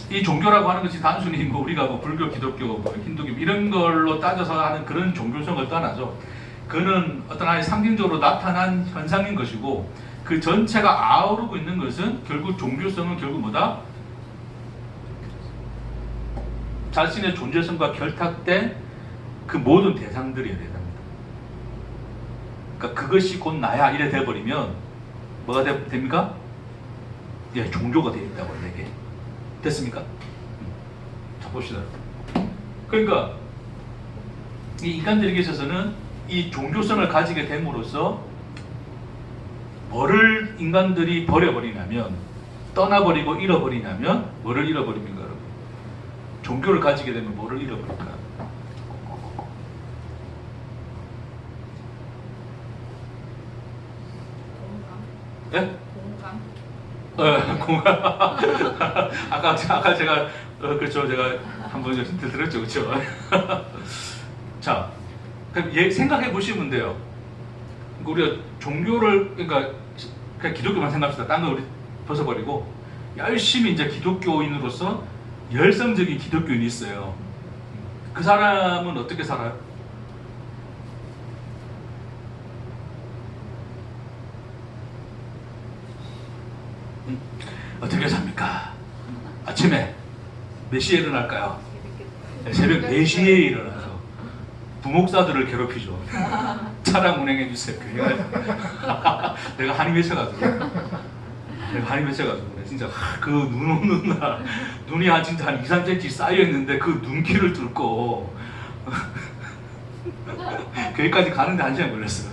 이 종교라고 하는 것이 단순히 뭐 우리가 뭐 불교, 기독교, 뭐 힌두교 이런 걸로 따져서 하는 그런 종교성을 떠나죠. 그는 어떤 하나의 상징적으로 나타난 현상인 것이고, 그 전체가 아우르고 있는 것은 결국 종교성은 결국 뭐다? 자신의 존재성과 결탁된 그 모든 대상들이어야 됩니다. 그러니까 그것이 곧 나야 이래 돼버리면 뭐가 됩니까? 예, 종교가 되어 있다고 내게. 됐습니까? 자, 봅시다. 그러니까 이 인간들에게 있어서는 이 종교성을 가지게 됨으로써 뭐를 인간들이 버려버리냐면, 떠나버리고 잃어버리냐면 뭐를 잃어버립니까, 여러분? 종교를 가지게 되면 뭐를 잃어버릴까? 예? 공감. 아까 제가 그렇죠, 제가 한번 힌트 드렸죠, 그렇죠? 자, 그럼 생각해 보시면 돼요. 우리가 종교를 그러니까 그냥 기독교만 생각합시다. 딴 거 우리 벗어버리고 열심히 이제 기독교인으로서 열성적인 기독교인이 있어요. 그 사람은 어떻게 살아요? 어떻게 삽니까? 아침에 몇 시에 일어날까요? 새벽 4시에 일어나서 부목사들을 괴롭히죠. 차량 운행해 주세요. 내가 한이 맺혀가지고 그래. 진짜 그 눈 오는 날 눈이 진짜 한 2-3cm 쌓여있는데 그 눈길을 뚫고 거기까지 가는데 1시간 걸렸어요.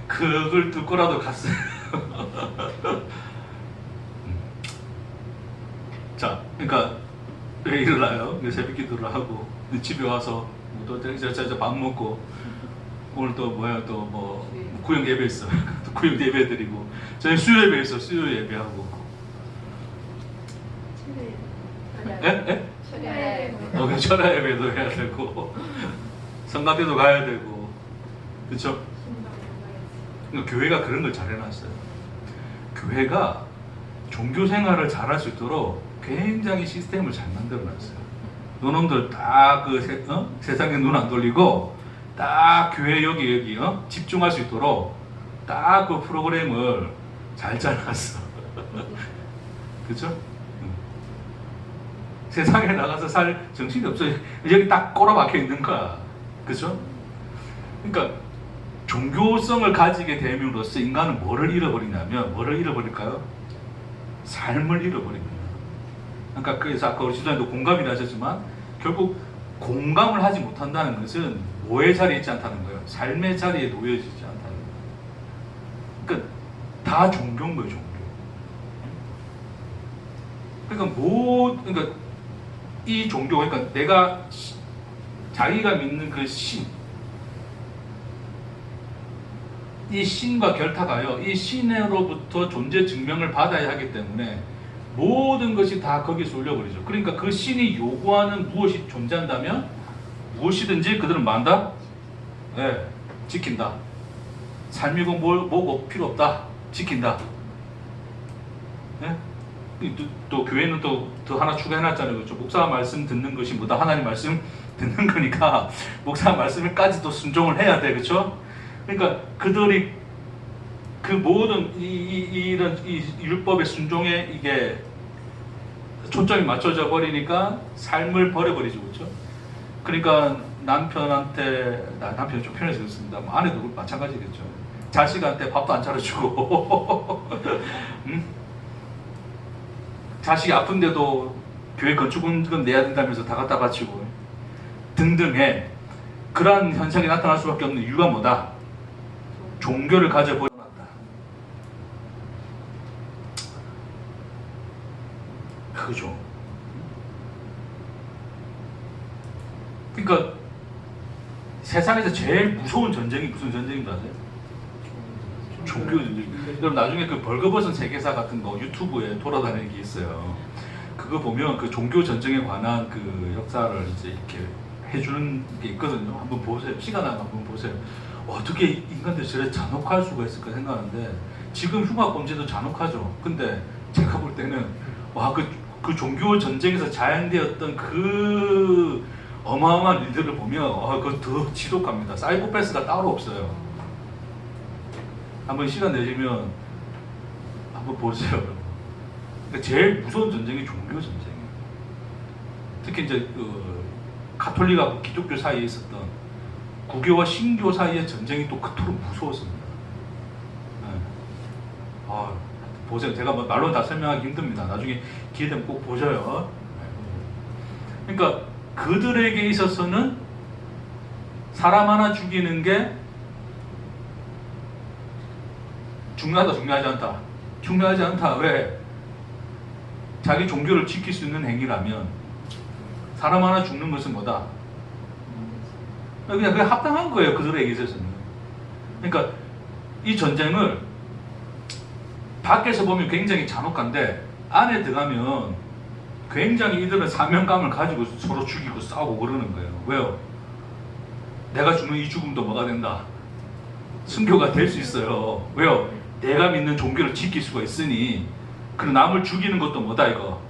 그걸 뚫고라도 갔어요. 자, 그러니까 왜 일어나요? 새벽 기도를 하고 집에 와서 또 밥 먹고 오늘 또 뭐야 또 뭐 구역 예배 있어. 또 구역 예배 드리고 저희 수요 예배 있어. 수요 예배하고. 예? 철야 예배도 해야 되고 성가대도 가야 되고, 그렇죠? 그러니까 교회가 그런 걸 잘 해놨어요. 교회가 종교 생활을 잘할 수 있도록 굉장히 시스템을 잘 만들어놨어요. 너놈들 딱 세상에 눈 안 돌리고 딱 교회 여기 집중할 수 있도록 딱 그 프로그램을 잘 짜놨어. 그렇죠? 세상에 나가서 살 정신이 없어요. 여기 딱 꼬라박혀 있는 거야. 그죠? 그러니까 종교성을 가지게 됨으로써 인간은 뭐를 잃어버리냐면, 뭐를 잃어버릴까요? 삶을 잃어버립니다. 그러니까 그래서 아까 우리 지도자님도 공감이라 하셨지만, 결국 공감을 하지 못한다는 것은 뭐의 자리에 있지 않다는 거예요. 삶의 자리에 놓여지지 않다는 거예요. 그러니까 다 종교인 거예요, 종교. 그러니까 이 종교, 그러니까 내가 자기가 믿는 그 신, 이 신과 결탁하여 이 신으로부터 존재 증명을 받아야 하기 때문에 모든 것이 다 거기서 올려버리죠. 그러니까 그 신이 요구하는 무엇이 존재한다면 무엇이든지 그들은 만다? 네, 지킨다. 삶이고 뭐고 필요 없다. 지킨다. 네? 또 교회는 또 더 하나 추가해놨잖아요. 그렇죠? 목사 말씀 듣는 것이 뭐다? 하나님 말씀 듣는 거니까 목사 말씀을까지도 순종을 해야 돼. 그렇죠? 그러니까 그들이 그 모든 이런 율법의 순종에 이게 초점이 맞춰져 버리니까 삶을 버려버리죠. 그렇죠? 그러니까 남편이 좀 편해서 그렇습니다. 아내도 마찬가지겠죠. 자식한테 밥도 안 차려주고 자식이 아픈데도 교회 건축금 내야 된다면서 다 갖다 바치고 등등의 그러한 현상이 나타날 수밖에 없는 이유가 뭐다? 종교를 가져버렸다. 그죠. 그러니까 세상에서 제일 무서운 전쟁이 무슨 전쟁인 줄 아세요? 종교 전쟁. 여러분 나중에 그 벌거벗은 세계사 같은 거 유튜브에 돌아다니는 게 있어요. 그거 보면 그 종교 전쟁에 관한 그 역사를 이제 이렇게 해주는 게 있거든요. 한번 보세요. 시간 나면 한번 보세요. 어떻게 인간들이 저래 잔혹할 수가 있을까 생각하는데 지금 흉악 범죄도 잔혹하죠. 근데 제가 볼 때는 와, 그 종교 전쟁에서 자행되었던 그 어마어마한 일들을 보면 그거 더 지독합니다. 사이코패스가 따로 없어요. 한번 시간 내시면 한번 보세요. 그러니까 제일 무서운 전쟁이 종교 전쟁이에요. 특히 이제 가톨릭하고 기독교 사이에 있었던 구교와 신교 사이의 전쟁이 또 그토록 무서웠습니다. 네. 보세요. 제가 말로 다 설명하기 힘듭니다. 나중에 기회 되면 꼭 보셔요. 그러니까 그들에게 있어서는 사람 하나 죽이는 게 중요하다, 중요하지 않다. 중요하지 않다. 왜? 자기 종교를 지킬 수 있는 행위라면 사람 하나 죽는 것은 뭐다? 그냥 그게 합당한 거예요. 그들에게 있어서는. 그러니까 이 전쟁을 밖에서 보면 굉장히 잔혹한데 안에 들어가면 굉장히 이들은 사명감을 가지고 서로 죽이고 싸우고 그러는 거예요. 왜요? 내가 죽는 이 죽음도 뭐가 된다? 순교가 될 수 있어요. 왜요? 내가 믿는 종교를 지킬 수가 있으니. 그리고 남을 죽이는 것도 뭐다 이거?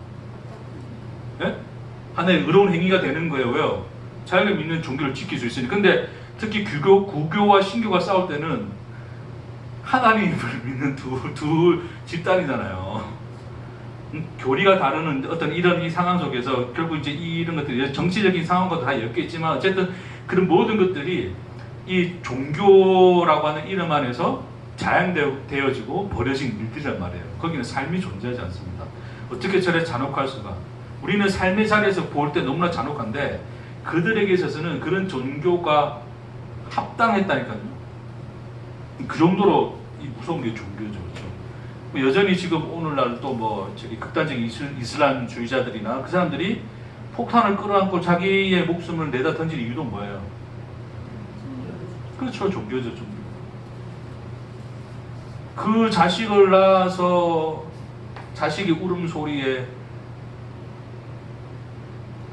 예? 하나의 의로운 행위가 되는 거예요. 왜요? 자기가 믿는 종교를 지킬 수 있으니. 근데 특히 구교와 신교가 싸울 때는 하나님을 믿는 두 집단이잖아요. 교리가 다르는 어떤 이런 이 상황 속에서 결국 이제 이런 것들이 정치적인 상황과도 다 엮여 있지만 어쨌든 그런 모든 것들이 이 종교라고 하는 이름 안에서 자양되어지고 버려진 일들이란 말이에요. 거기는 삶이 존재하지 않습니다. 어떻게 저래 잔혹할 수가? 우리는 삶의 자리에서 볼 때 너무나 잔혹한데 그들에게 있어서는 그런 종교가 합당했다니까요. 그 정도로 이 무서운 게 종교죠. 그렇죠? 여전히 지금 오늘날 또 뭐 저기 극단적인 이슬람주의자들이나 그 사람들이 폭탄을 끌어안고 자기의 목숨을 내다 던질 이유도 뭐예요? 그렇죠. 종교죠. 종교. 그 자식을 낳아서 자식의 울음소리에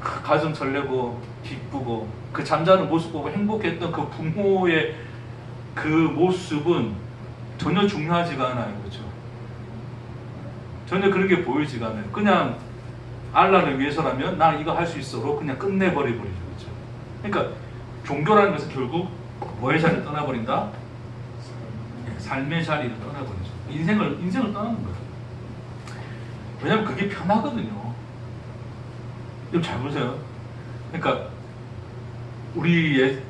가슴 설레고 기쁘고 그 잠자는 모습 보고 행복했던 그 부모의 그 모습은 전혀 중요하지가 않아요. 그렇죠? 전혀 그런 게 보이지가 않아요. 그냥 알라를 위해서라면 나 이거 할 수 있어로 그냥 끝내버리죠. 그렇죠? 그러니까 종교라는 것은 결국 뭐의 자리를 떠나버린다? 삶의 자리를 떠나버리죠. 인생을 떠나는 거예요. 왜냐하면 그게 편하거든요. 좀 잘 보세요. 그러니까 우리의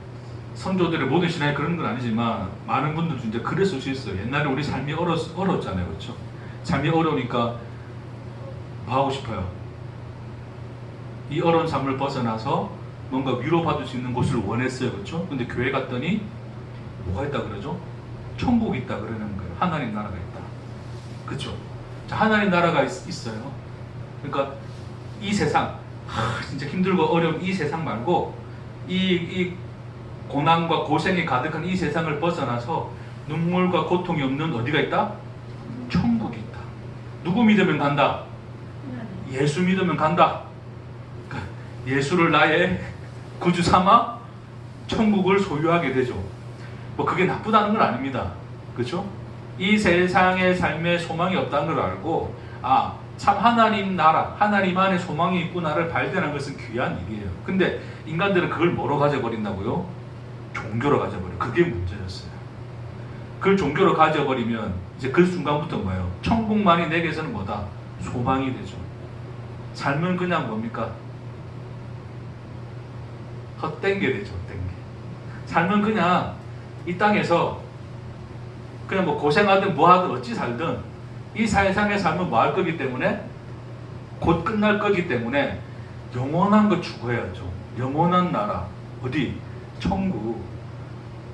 선조들의 모든 신앙이 그런 건 아니지만 많은 분들도 이제 그랬을 수 있어요. 옛날에 우리 삶이 어렵잖아요, 그렇죠? 삶이 어려우니까 뭐 하고 싶어요? 이 어려운 삶을 벗어나서 뭔가 위로받을 수 있는 곳을 원했어요, 그렇죠? 근데 교회 갔더니 뭐가 있다 그러죠? 천국이 있다 그러는 거예요. 하나님 나라가 있다, 그렇죠? 자, 하나님 나라가 있어요. 그러니까 이 세상, 진짜 힘들고 어려운 이 세상 말고 이 고난과 고생이 가득한 이 세상을 벗어나서 눈물과 고통이 없는 어디가 있다? 천국이 있다. 누구 믿으면 간다? 예수 믿으면 간다. 그러니까 예수를 나의 구주 삼아 천국을 소유하게 되죠. 뭐 그게 나쁘다는 건 아닙니다. 그렇죠? 이 세상의 삶에 소망이 없다는 걸 알고 참 하나님 나라, 하나님 안에 소망이 있구나를 발견한 것은 귀한 일이에요. 근데 인간들은 그걸 뭐로 가져버린다고요? 종교로 가져버려요. 그게 문제였어요. 그걸 종교로 가져버리면 이제 그 순간부터 뭐예요? 천국만이 내게서는 뭐다? 소망이 되죠. 삶은 그냥 뭡니까? 헛땡게 되죠. 헛땡게. 삶은 그냥 이 땅에서 그냥 뭐 고생하든 뭐하든 어찌 살든 이 세상의 삶은 뭐 할 거기 때문에 곧 끝날 거기 때문에 영원한 거 추구해야죠. 영원한 나라. 어디? 천국.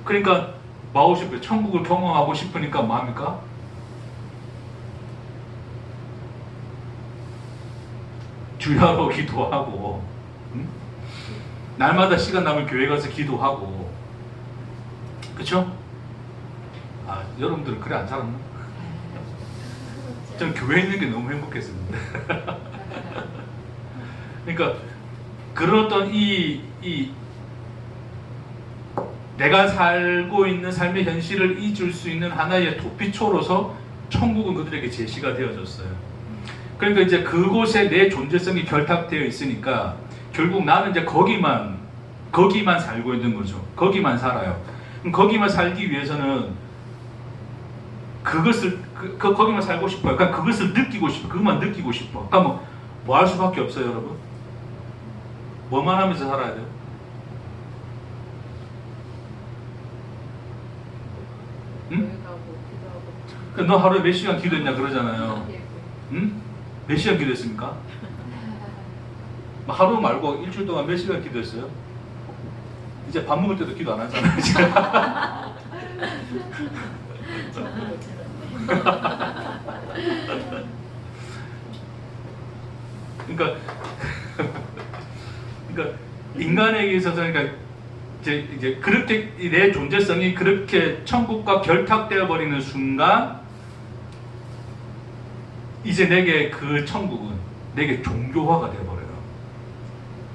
그러니까 뭐 하고 싶어요? 천국을 경험하고 싶으니까 뭐 합니까? 주야로 기도하고, 응? 날마다 시간 나면 교회 가서 기도하고, 그쵸? 여러분들은 그래 안 살았나? 전 교회에 있는 게 너무 행복했었는데. 그러니까 그런 어떤 내가 살고 있는 삶의 현실을 잊을 수 있는 하나의 도피초로서 천국은 그들에게 제시가 되어졌어요. 그러니까 이제 그곳에 내 존재성이 결탁되어 있으니까 결국 나는 이제 거기만 살고 있는 거죠. 거기만 살아요. 그럼 거기만 살기 위해서는 그것을 거기만 살고 싶어요. 그러니까 그것을 느끼고 싶어. 그것만 느끼고 싶어. 그러니까 뭐 할 수밖에 없어요, 여러분. 뭐만 하면서 살아야 돼요? 응? 너 하루에 몇 시간 기도했냐 그러잖아요. 응? 몇 시간 기도했습니까? 하루 말고 일주일 동안 몇 시간 기도했어요? 이제 밥 먹을 때도 기도 안 하잖아요. 그러니까 인간에게 있어서 그러니까 이제 그렇게 내 존재성이 그렇게 천국과 결탁되어 버리는 순간 이제 내게 그 천국은 내게 종교화가 되어 버려요.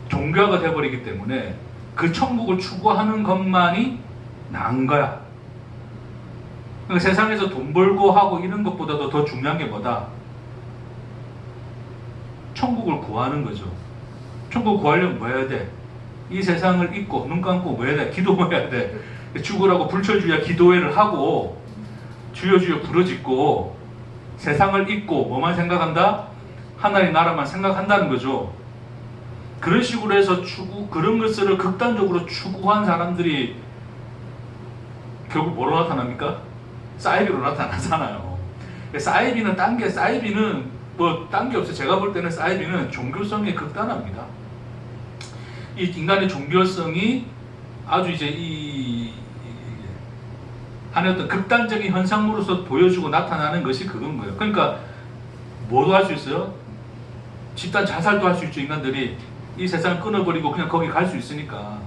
종교화가 되어 버리기 때문에 그 천국을 추구하는 것만이 나은 거야. 그러니까 세상에서 돈 벌고 하고 이런 것보다도 더 중요한 게 뭐다? 천국을 구하는 거죠. 천국 구하려면 뭐 해야 돼? 이 세상을 잊고 눈 감고 뭐 해야 돼? 기도해야 돼. 죽으라고 불철주야 기도회를 하고 주여 주여 부르짖고 세상을 잊고 뭐만 생각한다? 하나님 나라만 생각한다는 거죠. 그런 식으로 해서 그런 것을 극단적으로 추구한 사람들이 결국 뭐로 나타납니까? 사이비로 나타나잖아요. 사이비는 뭐 딴 게 없어요. 제가 볼 때는 사이비는 종교성에 극단합니다. 이 인간의 종교성이 아주 이제 이 안에 어떤 극단적인 현상으로서 보여주고 나타나는 것이 그건 거예요. 그러니까 뭐도 할 수 있어요? 집단 자살도 할 수 있죠. 인간들이 이 세상을 끊어버리고 그냥 거기 갈 수 있으니까.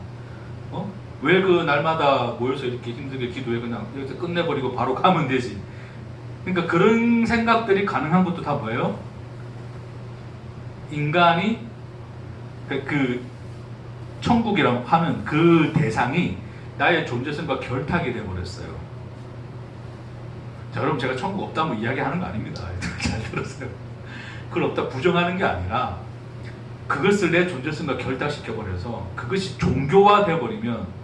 왜 그 날마다 모여서 이렇게 힘들게 기도해 그냥 여기서 끝내버리고 바로 가면 되지. 그러니까 그런 생각들이 가능한 것도 다 뭐예요? 인간이 그 천국이라고 하는 그 대상이 나의 존재성과 결탁이 되어버렸어요. 자, 여러분 제가 천국 없다고 이야기하는 거 아닙니다. 잘 들으세요. 그걸 없다 부정하는 게 아니라 그것을 내 존재성과 결탁시켜버려서 그것이 종교화 되어버리면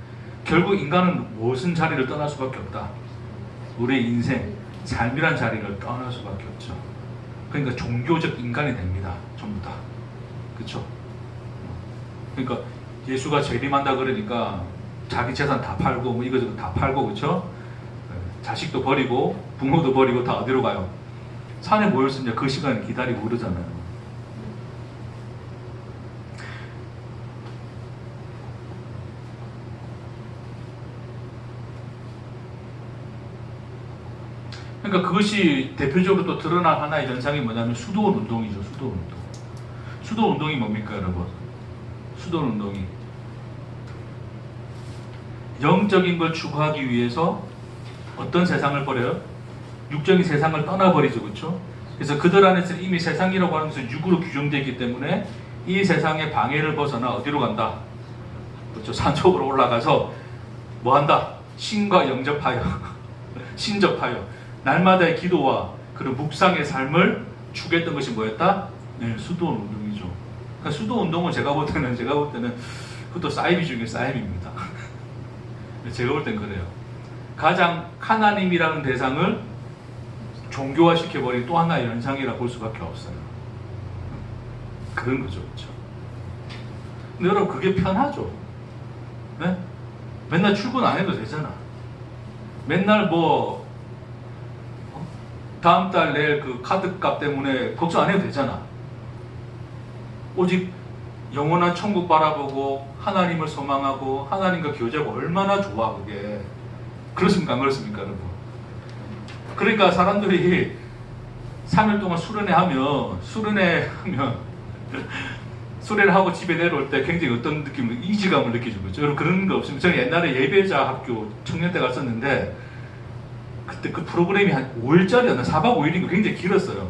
결국 인간은 무슨 자리를 떠날 수밖에 없다. 우리의 인생, 삶이란 자리를 떠날 수밖에 없죠. 그러니까 종교적 인간이 됩니다. 전부 다. 그렇죠? 그러니까 예수가 재림한다 그러니까 자기 재산 다 팔고 뭐 이거저거 다 팔고 그렇죠? 자식도 버리고 부모도 버리고 다 어디로 가요? 산에 모여서 이제 그 시간을 기다리고 그러잖아요. 그러니까 그것이 대표적으로 또 드러난 하나의 현상이 뭐냐면 수도원 운동이죠. 수도원 운동. 수도원 운동이 뭡니까 여러분? 수도원 운동이 영적인 걸 추구하기 위해서 어떤 세상을 버려요? 육적인 세상을 떠나버리죠. 그렇죠? 그래서 그들 안에서 이미 세상이라고 하는 것은 육으로 규정되어 있기 때문에 이 세상의 방해를 벗어나 어디로 간다? 그렇죠? 산쪽으로 올라가서 뭐 한다? 신과 영접하여 신접하여 날마다의 기도와 그런 묵상의 삶을 추구했던 것이 뭐였다? 네, 수도원 운동이죠. 그러니까 수도원 운동은 제가 볼 때는 그것도 사이비 중에 사이비입니다. 제가 볼 땐 그래요. 가장 하나님이라는 대상을 종교화시켜버린 또 하나의 현상이라 볼 수밖에 없어요. 그런 거죠. 그렇죠? 근데 여러분 그게 편하죠. 네? 맨날 출근 안 해도 되잖아. 맨날 뭐 다음 달 낼 그 카드값 때문에 걱정 안 해도 되잖아. 오직 영원한 천국 바라보고 하나님을 소망하고 하나님과 교제하고 얼마나 좋아 그게. 그렇습니까? 안 그렇습니까 여러분? 그러니까 사람들이 3일 동안 수련회 하고 집에 내려올 때 굉장히 어떤 느낌을 이질감을 느끼죠. 그렇죠? 여러분 그런 거 없습니까? 저는 옛날에 예배자 학교 청년 때 갔었는데 그때 그 프로그램이 한 5일짜리였나 4박 5일인가 굉장히 길었어요.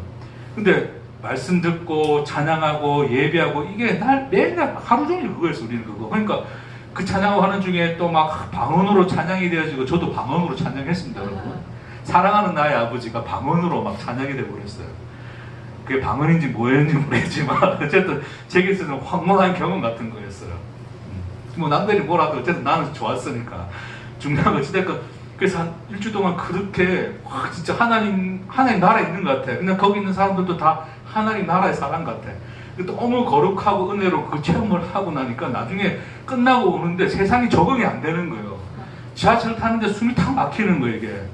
근데 말씀 듣고 찬양하고 예배하고 이게 맨날 하루 종일 그거였어. 우리는 그거. 그러니까 그 찬양하고 하는 중에 또 막 방언으로 찬양이 되어지고 저도 방언으로 찬양했습니다. 여러분. 사랑하는 나의 아버지가 방언으로 막 찬양이 되고 그랬어요. 그게 방언인지 뭐였는지 모르겠지만 어쨌든 제게서는 황홀한 경험 같은 거였어요. 뭐 남들이 뭐라도 어쨌든 나는 좋았으니까 중요한 건 어찌됐건 그래서 한 일주일 동안 그렇게 와 진짜 하나님 나라에 있는 것 같아. 그냥 거기 있는 사람들도 다 하나님 나라의 사람 같아. 너무 거룩하고 은혜로 그 체험을 하고 나니까 나중에 끝나고 오는데 세상이 적응이 안 되는 거예요. 지하철 타는데 숨이 탁 막히는 거예요 이게.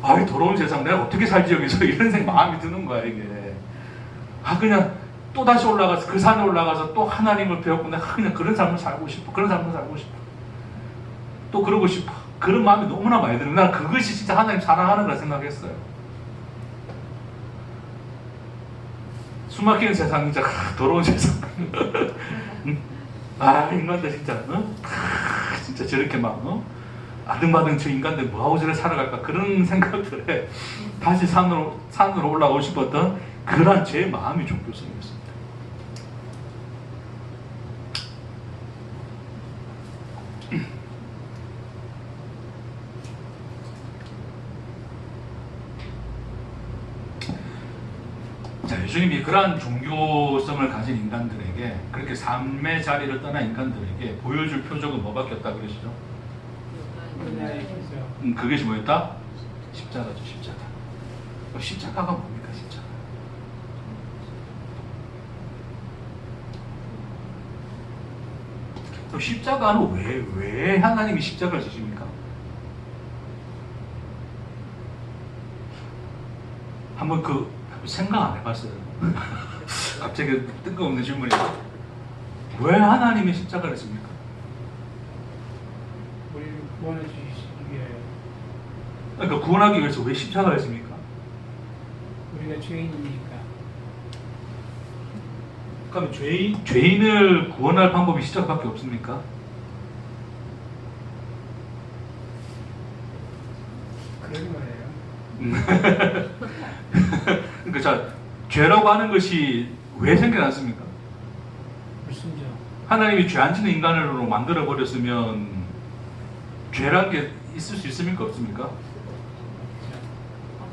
아이 더러운 세상 내가 어떻게 살지 여기서 이런 마음이 드는 거야 이게. 그냥 또 다시 올라가서 그 산에 올라가서 또 하나님을 배웠고 내가 그냥 그런 삶을 살고 싶어. 그런 삶을 살고 싶어. 또 그러고 싶어. 그런 마음이 너무나 많이 들어요. 난 그것이 진짜 하나님 사랑하는 거라 생각했어요. 숨막히는 세상 진짜 더러운 세상. 인간들 진짜 진짜 저렇게 막 아등바등 저 인간들 뭐하고 저래 살아갈까 그런 생각들에 다시 산으로 올라가고 싶었던 그런 제 마음이 종교성이었습니다. 자, 예수님이 그러한 종교성을 가진 인간들에게 그렇게 삶의 자리를 떠난 인간들에게 보여줄 표적은 뭐밖에 없다 그러시죠? 그것이 뭐였다? 십자가죠. 십자가. 십자가가 뭡니까? 십자가. 십자가는 왜 하나님이 십자가를 지십니까? 한번 생각 안 해봤어요. 갑자기 뜬금없는 질문이에요. 왜 하나님이 십자가를 씁니까? 우리를 구원해 주시기 위하여. 그러니까 구원하기 위해서 왜 십자가를 씁니까? 우리가 죄인이니까. 그럼 죄인을 구원할 방법이 십자가밖에 없습니까? 그런 거예요. 그러니까 자, 죄라고 하는 것이 왜 생겨났습니까? 불순종. 하나님이 죄 안 짓는 인간으로 만들어 버렸으면 죄란 게 있을 수 있습니까? 없습니까?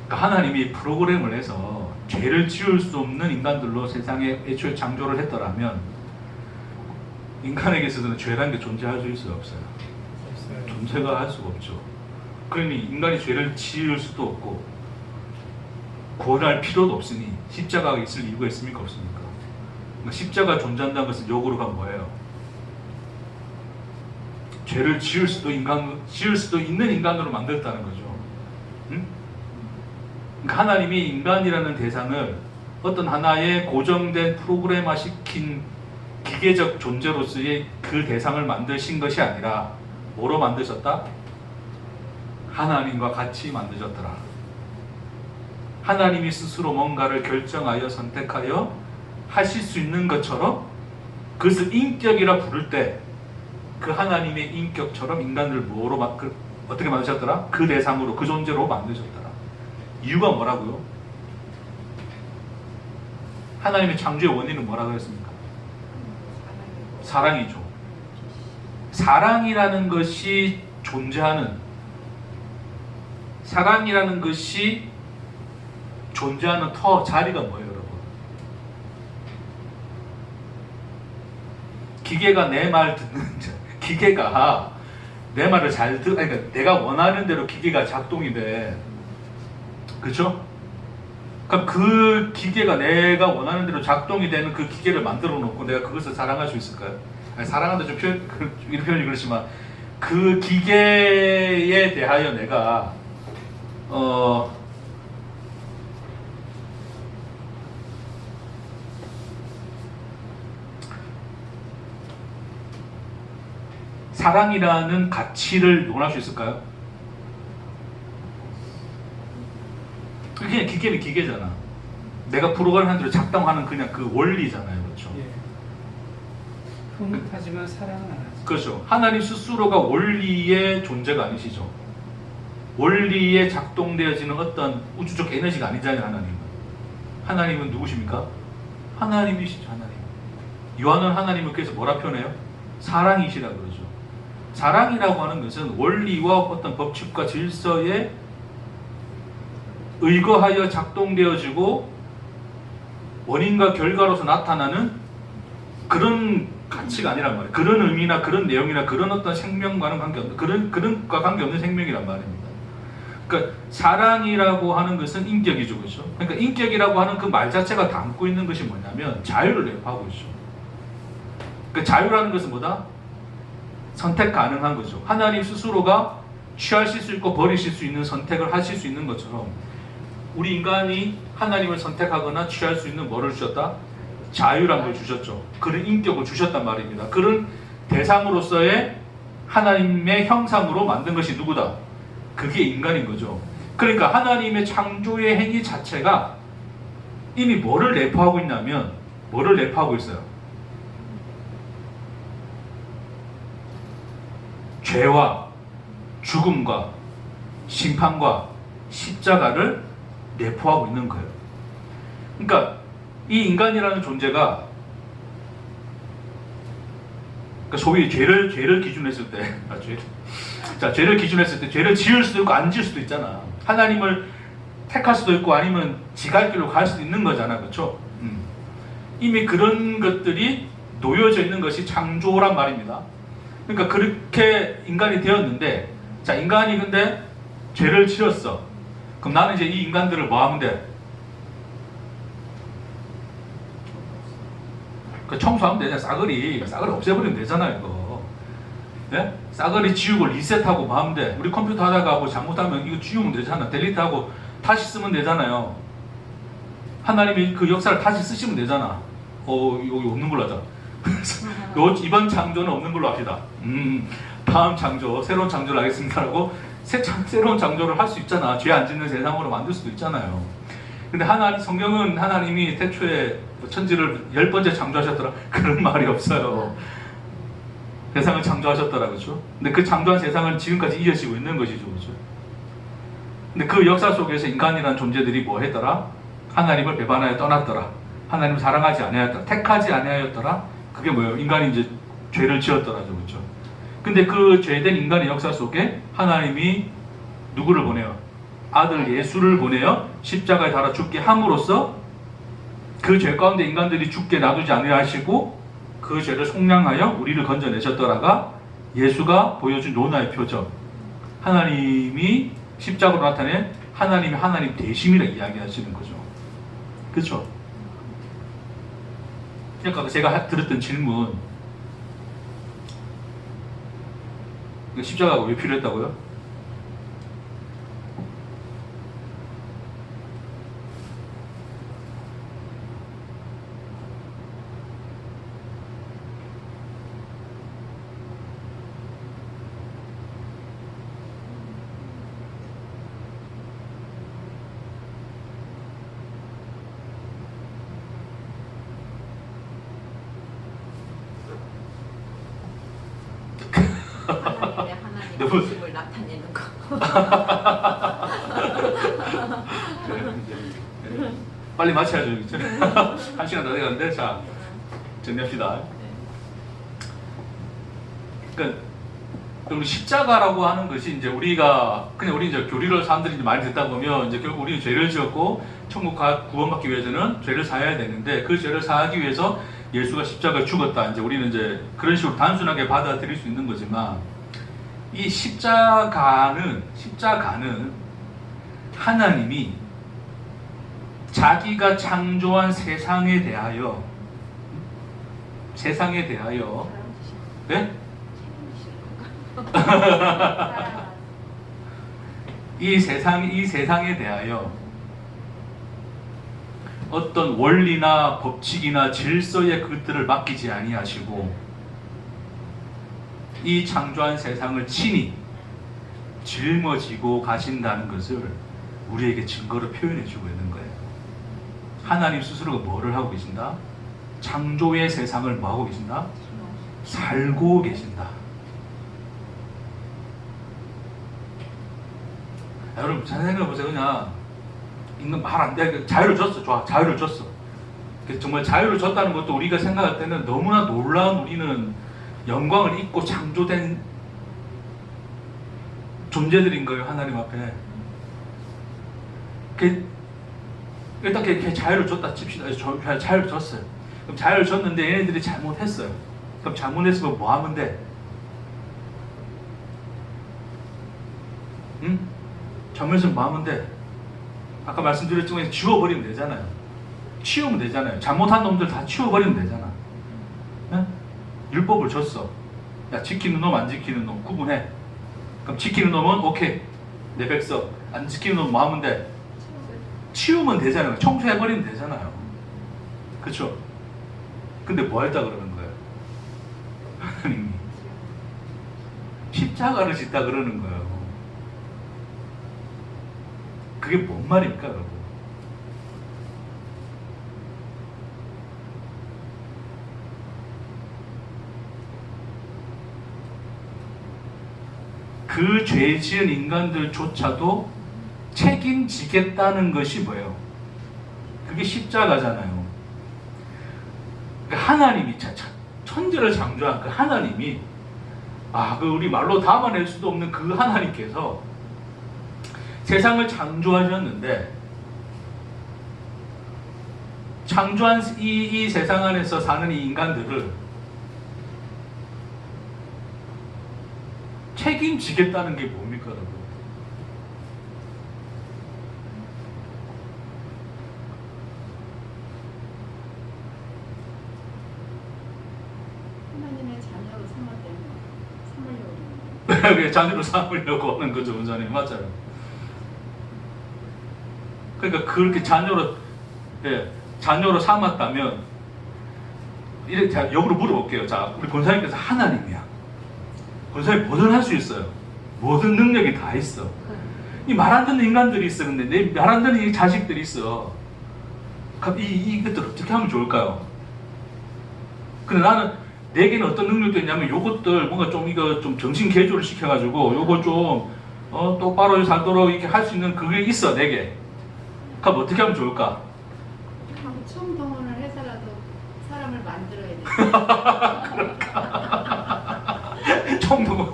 그러니까 하나님이 프로그램을 해서 죄를 지을 수 없는 인간들로 세상에 애초에 창조를 했더라면 인간에게 있어서는 죄란 게 존재할 수 있어요? 없어요? 존재가 할 수가 없죠. 그러니 인간이 죄를 지을 수도 없고 구원할 필요도 없으니 십자가가 있을 이유가 있습니까? 없습니까? 그러니까 십자가 존재한다는 것은 역으로 가면 뭐예요? 죄를 지을 수도 있는 인간으로 만들었다는 거죠. 응? 그러니까 하나님이 인간이라는 대상을 어떤 하나의 고정된 프로그램화 시킨 기계적 존재로서의 그 대상을 만드신 것이 아니라 뭐로 만드셨다? 하나님과 같이 만드셨더라. 하나님이 스스로 뭔가를 결정하여 선택하여 하실 수 있는 것처럼 그것을 인격이라 부를 때 그 하나님의 인격처럼 인간을 뭐로 어떻게 만드셨더라? 그 대상으로 그 존재로 만드셨더라. 이유가 뭐라고요? 하나님의 창조의 원인은 뭐라고 했습니까? 사랑이죠. 사랑이라는 것이 존재하는 자리가 뭐예요, 여러분? 기계가 내 말 듣는 기계가 내 말을 그러니까 내가 원하는 대로 기계가 작동이 돼. 그렇죠? 그럼 그 기계가 내가 원하는 대로 작동이 되는 그 기계를 만들어 놓고 내가 그것을 사랑할 수 있을까요? 아니, 사랑한다 좀 이런 표현이 그렇지만 그 기계에 대하여 내가 사랑이라는 가치를 논할 수 있을까요? 그냥 기계는 기계잖아. 내가 프로그램한 대로 작동하는 그냥 그 원리잖아요. 그렇죠? 예. 흥하지만 사랑은 안 하죠. 그렇죠. 하나님 스스로가 원리의 존재가 아니시죠. 원리에 작동되어지는 어떤 우주적 에너지가 아니잖아요. 하나님은 누구십니까? 하나님이시죠. 하나님. 요한은 하나님을 그래서 뭐라 표현해요? 사랑이시라 그러죠. 사랑이라고 하는 것은 원리와 어떤 법칙과 질서에 의거하여 작동되어지고 원인과 결과로서 나타나는 그런 가치가 아니란 말이에요. 그런 의미나 그런 내용이나 그런 어떤 생명과는 관계없는 그런과 관계없는 생명이란 말입니다. 그러니까 사랑이라고 하는 것은 인격이죠, 그렇죠? 그러니까 인격이라고 하는 그 말 자체가 담고 있는 것이 뭐냐면 자유를 내포하고 있죠. 그러니까 자유라는 것은 뭐다? 선택 가능한 거죠. 하나님 스스로가 취하실 수 있고 버리실 수 있는 선택을 하실 수 있는 것처럼 우리 인간이 하나님을 선택하거나 취할 수 있는 뭐를 주셨다? 자유란 걸 주셨죠. 그런 인격을 주셨단 말입니다. 그런 대상으로서의 하나님의 형상으로 만든 것이 누구다? 그게 인간인 거죠. 그러니까 하나님의 창조의 행위 자체가 이미 뭐를 내포하고 있냐면 뭐를 내포하고 있어요? 죄와 죽음과 심판과 십자가를 내포하고 있는 거예요. 그러니까 이 인간이라는 존재가 그러니까 소위 죄를 기준했을 때 죄를 기준했을 때 죄를 지을 수도 있고 안 지을 수도 있잖아. 하나님을 택할 수도 있고 아니면 지갈 길로 갈 수도 있는 거잖아. 그렇죠? 이미 그런 것들이 놓여져 있는 것이 창조란 말입니다. 그러니까 그렇게 인간이 되었는데 자, 인간이 근데 죄를 지었어. 그럼 나는 이제 이 인간들을 뭐 하면 돼? 그 청소하면 되잖아. 싸그리 없애버리면 되잖아요. 이거. 네? 싸그리 지우고 리셋하고 뭐 하면 돼? 우리 컴퓨터 하다가 뭐 잘못하면 이거 지우면 되잖아. 델리트하고 다시 쓰면 되잖아요. 하나님이 그 역사를 다시 쓰시면 되잖아. 이거 없는 걸로 하자. 이번 창조는 없는 걸로 합시다. 다음 창조, 새로운 창조를 하겠습니다라고 새로운 창조를 할 수 있잖아. 죄 안 짓는 세상으로 만들 수도 있잖아요. 근데 성경은 하나님이 태초에 천지를 10번째 창조하셨더라. 그런 말이 없어요. 세상을 창조하셨더라. 그렇죠? 근데 그 창조한 세상은 지금까지 이어지고 있는 것이죠. 그렇죠? 근데 그 역사 속에서 인간이라는 존재들이 뭐 했더라? 하나님을 배반하여 떠났더라. 하나님을 사랑하지 아니하였더라. 택하지 아니하였더라. 그게 뭐예요? 인간이 이제 죄를 지었더라죠. 그렇죠? 근데 그 죄된 인간의 역사 속에 하나님이 누구를 보내요? 아들 예수를 보내요. 십자가에 달아 죽게 함으로써 그 죄 가운데 인간들이 죽게 놔두지 않으려 하시고 그 죄를 속량하여 우리를 건져내셨더라가 예수가 보여준 요나의 표적. 하나님이 십자가로 나타낸 하나님 대심이라 이야기하시는 거죠. 그렇죠? 그러니까 제가 들었던 질문, 십자가가 왜 필요했다고요? 하나님의 너무- 모습을 나타내는 거. 빨리 마쳐야죠. 한 시간 더 돼가는데. 자, 정리합시다. 그러니까 우리 십자가라고 하는 것이 이제 우리가 그냥 우리 이제 교리를 사람들이 이제 많이 듣다 보면 이제 결국 우리는 죄를 지었고 천국 구원받기 위해서는 죄를 사해야 되는데 그 죄를 사하기 위해서 예수가 십자가에 죽었다. 이제 우리는 이제 그런 식으로 단순하게 받아들일 수 있는 거지만 이 십자가는 하나님이 자기가 창조한 세상에 대하여 네? 이 세상에 대하여 어떤 원리나 법칙이나 질서의 것들을 맡기지 아니하시고 이 창조한 세상을 친히 짊어지고 가신다는 것을 우리에게 증거로 표현해 주고 있는 거예요. 하나님 스스로가 뭐를 하고 계신다? 창조의 세상을 뭐 하고 계신다? 살고 계신다. 여러분 잘 생각해보세요. 그냥 인간 말 안 돼. 자유를 줬어. 좋아. 자유를 줬어. 정말 자유를 줬다는 것도 우리가 생각할 때는 너무나 놀라운 우리는 영광을 입고 창조된 존재들인 거예요. 하나님 앞에. 일단 걔 자유를 줬다 칩시다. 자유를 줬어요. 그럼 자유를 줬는데 얘네들이 잘못했어요. 그럼 잘못했으면 뭐 하면 돼? 응? 잘못했으면 뭐 하면 돼? 아까 말씀드렸지만 지워버리면 되잖아요. 치우면 되잖아요. 잘못한 놈들 다 치워버리면 되잖아. 네? 율법을 줬어. 야, 지키는 놈, 안 지키는 놈 구분해. 그럼 지키는 놈은 오케이. 내 백성. 안 지키는 놈 뭐 하면 돼? 치우면 되잖아요. 청소해버리면 되잖아요. 그쵸? 근데 뭐 했다 그러는 거예요? 하나님이 십자가를 짓다 그러는 거예요. 그게 뭔 말입니까, 여러분? 그 죄 지은 인간들조차도 책임지겠다는 것이 뭐예요? 그게 십자가잖아요. 그러니까 하나님이 천지를 창조한 그 하나님이 그 우리 말로 담아낼 수도 없는 그 하나님께서 세상을 창조하셨는데 창조한 이 세상 안에서 사는 이 인간들을 책임지겠다는 게 뭡니까, 여러분? 하나님의 자녀로 삼으려고 자녀로 삼으려고 하는 거죠, 원장님. 맞아요. 그러니까 그렇게 자녀로 삼았다면 이렇게 역으로 물어볼게요. 자, 우리 권사님께서 하나님이야. 권사님 뭐든 할 수 있어요. 모든 능력이 다 있어. 이 말 안 듣는 인간들이 있어. 근데 내 말 안 듣는 이 자식들이 있어. 그럼 이것들 어떻게 하면 좋을까요? 근데 나는 내게는 어떤 능력도 있냐면 요것들 뭔가 좀 이거 좀 정신 개조를 시켜가지고 요거 좀 똑바로 살도록 이렇게 할 수 있는 그게 있어 내게. 그럼 어떻게 하면 좋을까? 처음 동원을 해서라도 사람을 만들어야 돼. 총도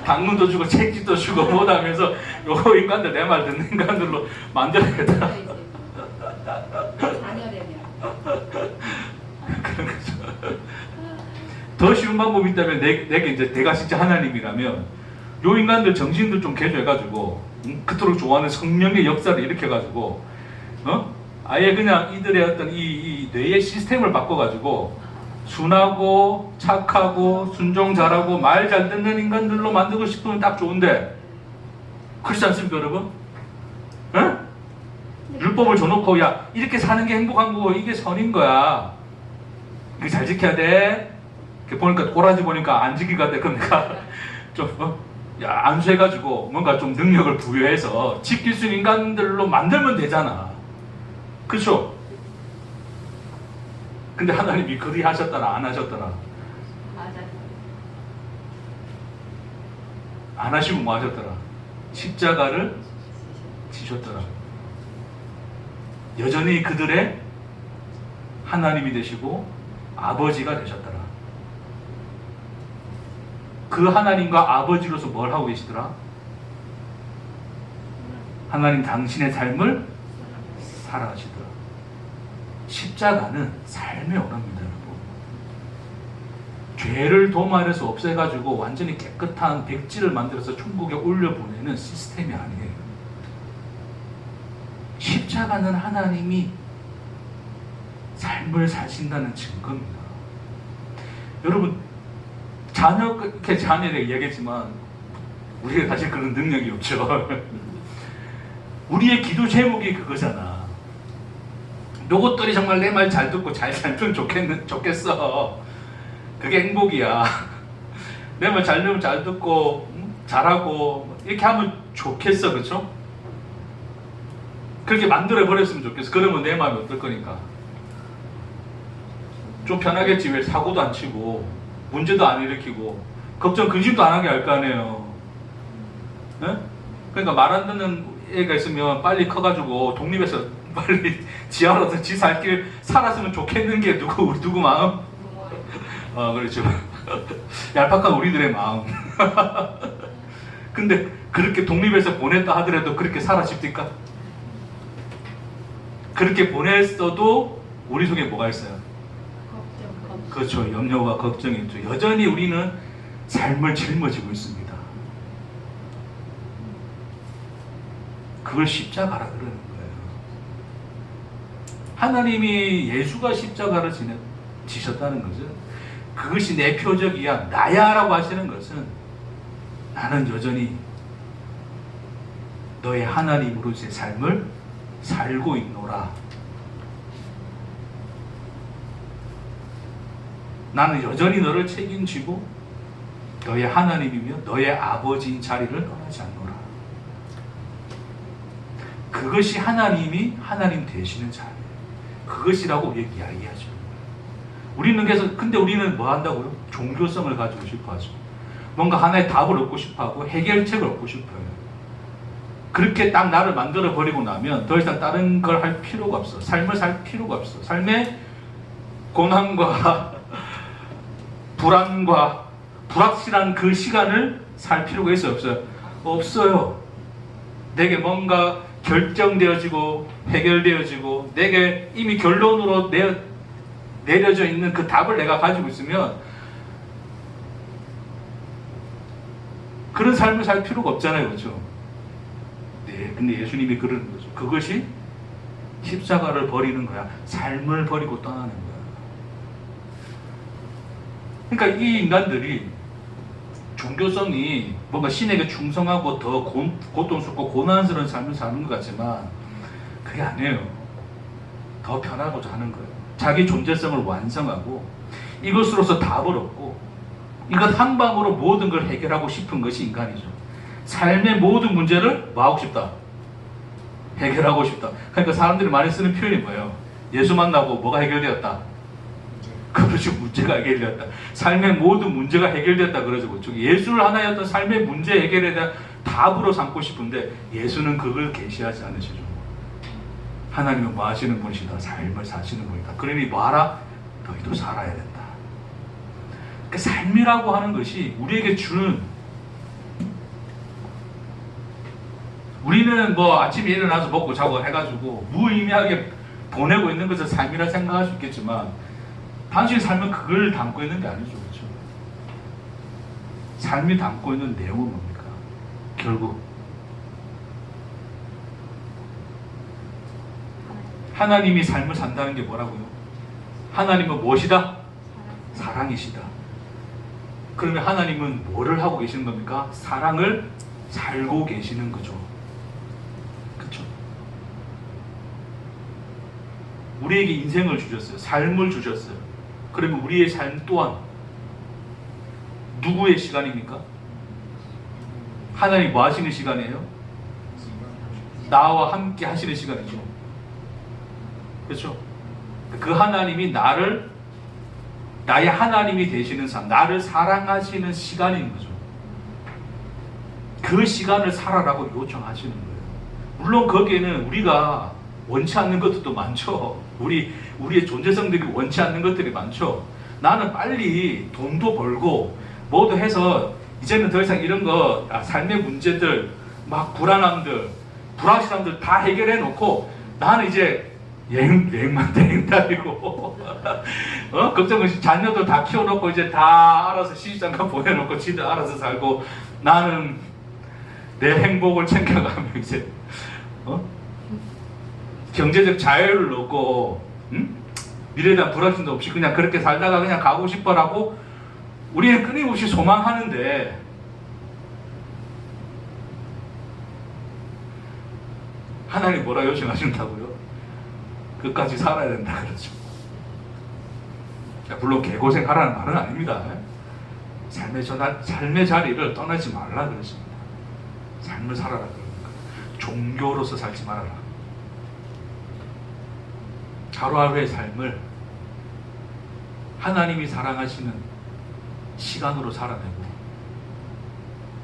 당근도 주고 책지도 주고 못하면서 요거 인간들 내 말 듣는 인간들로 만들어야겠다. 자녀되면. 그런 거죠. 더 쉬운 방법이 있다면 내게 이제 내가 진짜 하나님이라면 요 인간들 정신들 좀 개조해가지고 그토록 좋아하는 성령의 역사를 일으켜가지고 아예 그냥 이들의 어떤 이 뇌의 시스템을 바꿔가지고 순하고 착하고 순종 잘하고 말 잘 듣는 인간들로 만들고 싶으면 딱 좋은데 그렇지 않습니까 여러분? 응? 율법을 줘놓고 야 이렇게 사는 게 행복한 거고 이게 선인 거야. 이거 잘 지켜야 돼. 이렇게 보니까 꼬라지 보니까 안 지킬 것 같아. 그럼 내가 좀 안수해가지고 뭔가 좀 능력을 부여해서 지킬 수 있는 인간들로 만들면 되잖아. 그렇죠? 근데 하나님이 그리 하셨더라 안 하셨더라? 맞아요. 안 하시고 뭐 하셨더라? 십자가를 지셨더라. 여전히 그들의 하나님이 되시고 아버지가 되셨더라. 그 하나님과 아버지로서 뭘 하고 계시더라? 하나님 당신의 삶을 살아가시더라. 십자가는 삶의 언어입니다, 여러분. 죄를 도말해서 없애가지고 완전히 깨끗한 백지를 만들어서 천국에 올려보내는 시스템이 아니에요. 십자가는 하나님이 삶을 사신다는 증거입니다. 여러분, 이렇게 자녀에게 이야기했지만 우리가 사실 그런 능력이 없죠. 우리의 기도 제목이 그거잖아. 요것들이 정말 내 말 잘 듣고 잘 살면 좋겠어. 그게 행복이야. 내 말 잘 들으면 잘 듣고 잘하고 이렇게 하면 좋겠어. 그렇죠? 그렇게 만들어 버렸으면 좋겠어. 그러면 내 마음이 어떨 거니까. 좀 편하겠지. 왜 사고도 안 치고 문제도 안 일으키고 걱정 근심도 안 하게 할 거 아니에요. 네? 그러니까 말 안 듣는 애가 있으면 빨리 커가지고 독립해서 빨리 지 알아서 지 살길 살았으면 좋겠는 게 누구 마음? 그렇죠. 얄팍한 우리들의 마음. 근데 그렇게 독립해서 보냈다 하더라도 그렇게 살아 싶니까? 그렇게 보냈어도 우리 속에 뭐가 있어요? 그렇죠. 염려와 걱정이 있죠. 여전히 우리는 삶을 짊어지고 있습니다. 그걸 십자가라 그러는 거예요. 하나님이 예수가 십자가를 지셨다는 것은 그것이 내 표적이야 나야 라고 하시는 것은 나는 여전히 너의 하나님으로서의 삶을 살고 있노라. 나는 여전히 너를 책임지고 너의 하나님이며 너의 아버지인 자리를 떠나지 않노라. 그것이 하나님이 하나님 되시는 자리예요. 그것이라고 우리에게 이야기하죠. 근데 우리는 뭐 한다고요? 종교성을 가지고 싶어 하죠. 뭔가 하나의 답을 얻고 싶어 하고 해결책을 얻고 싶어요. 그렇게 딱 나를 만들어 버리고 나면 더 이상 다른 걸 할 필요가 없어. 삶을 살 필요가 없어. 삶의 고난과 불안과 불확실한 그 시간을 살 필요가 있어요? 없어요? 없어요. 내게 뭔가 결정되어지고 해결되어지고 내게 이미 결론으로 내려져 있는 그 답을 내가 가지고 있으면 그런 삶을 살 필요가 없잖아요. 그렇죠? 네, 근데 예수님이 그러는 거죠. 그것이 십자가를 버리는 거야. 삶을 버리고 떠나는 거야. 그러니까 이 인간들이 종교성이 뭔가 신에게 충성하고 더 고통스럽고 고난스러운 삶을 사는 것 같지만 그게 아니에요. 더 편하고자 하는 거예요. 자기 존재성을 완성하고 이것으로서 답을 얻고 이것 한 방으로 모든 걸 해결하고 싶은 것이 인간이죠. 삶의 모든 문제를 뭐 하고 싶다? 해결하고 싶다. 그러니까 사람들이 많이 쓰는 표현이 뭐예요? 예수 만나고 뭐가 해결되었다? 그렇죠. 문제가 해결되었다. 삶의 모든 문제가 해결됐다 그러죠. 그렇죠. 예수를 하나의 어떤 삶의 문제 해결에 대한 답으로 삼고 싶은데 예수는 그걸 계시하지 않으시죠. 하나님은 뭐 하시는 분이시다? 삶을 사시는 분이다. 그러니 뭐 하라? 너희도 살아야 된다. 그러니까 삶이라고 하는 것이 우리에게 주는 우리는 뭐 아침에 일어나서 먹고 자고 해가지고 무의미하게 보내고 있는 것을 삶이라 생각할 수 있겠지만 당신의 삶은 그걸 담고 있는 게 아니죠. 그렇죠? 삶이 담고 있는 내용은 뭡니까? 결국 하나님이 삶을 산다는 게 뭐라고요? 하나님은 무엇이다? 사랑이시다. 그러면 하나님은 뭐를 하고 계시는 겁니까? 사랑을 살고 계시는 거죠. 그렇죠? 우리에게 인생을 주셨어요. 삶을 주셨어요. 그러면 우리의 삶 또한 누구의 시간입니까? 하나님 뭐 하시는 시간이에요? 나와 함께 하시는 시간이죠. 그렇죠? 그 하나님이 나의 하나님이 되시는 삶, 나를 사랑하시는 시간인 거죠. 그 시간을 살아라고 요청하시는 거예요. 물론 거기에는 우리가 원치 않는 것들도 많죠. 우리의 존재성들이 원치 않는 것들이 많죠. 나는 빨리 돈도 벌고 뭐도 해서 이제는 더 이상 이런 거 삶의 문제들 막 불확실함들 다 해결해 놓고 나는 이제 여행만 다니고 걱정 없이 자녀도 다 키워놓고 이제 다 알아서 시집장가 보내놓고 지들 알아서 살고 나는 내 행복을 챙겨가며 이제 경제적 자유를 얻고 미래에 대한 불확실도 없이 그냥 그렇게 살다가 그냥 가고 싶어라고 우리는 끊임없이 소망하는데 하나님 뭐라 요청하신다고요? 끝까지 살아야 된다 그러죠. 물론 개고생하라는 말은 아닙니다. 삶의 자리를 떠나지 말라 그러십니다. 삶을 살아라 그럽니다. 종교로서 살지 말아라. 하루하루의 삶을 하나님이 사랑하시는 시간으로 살아내고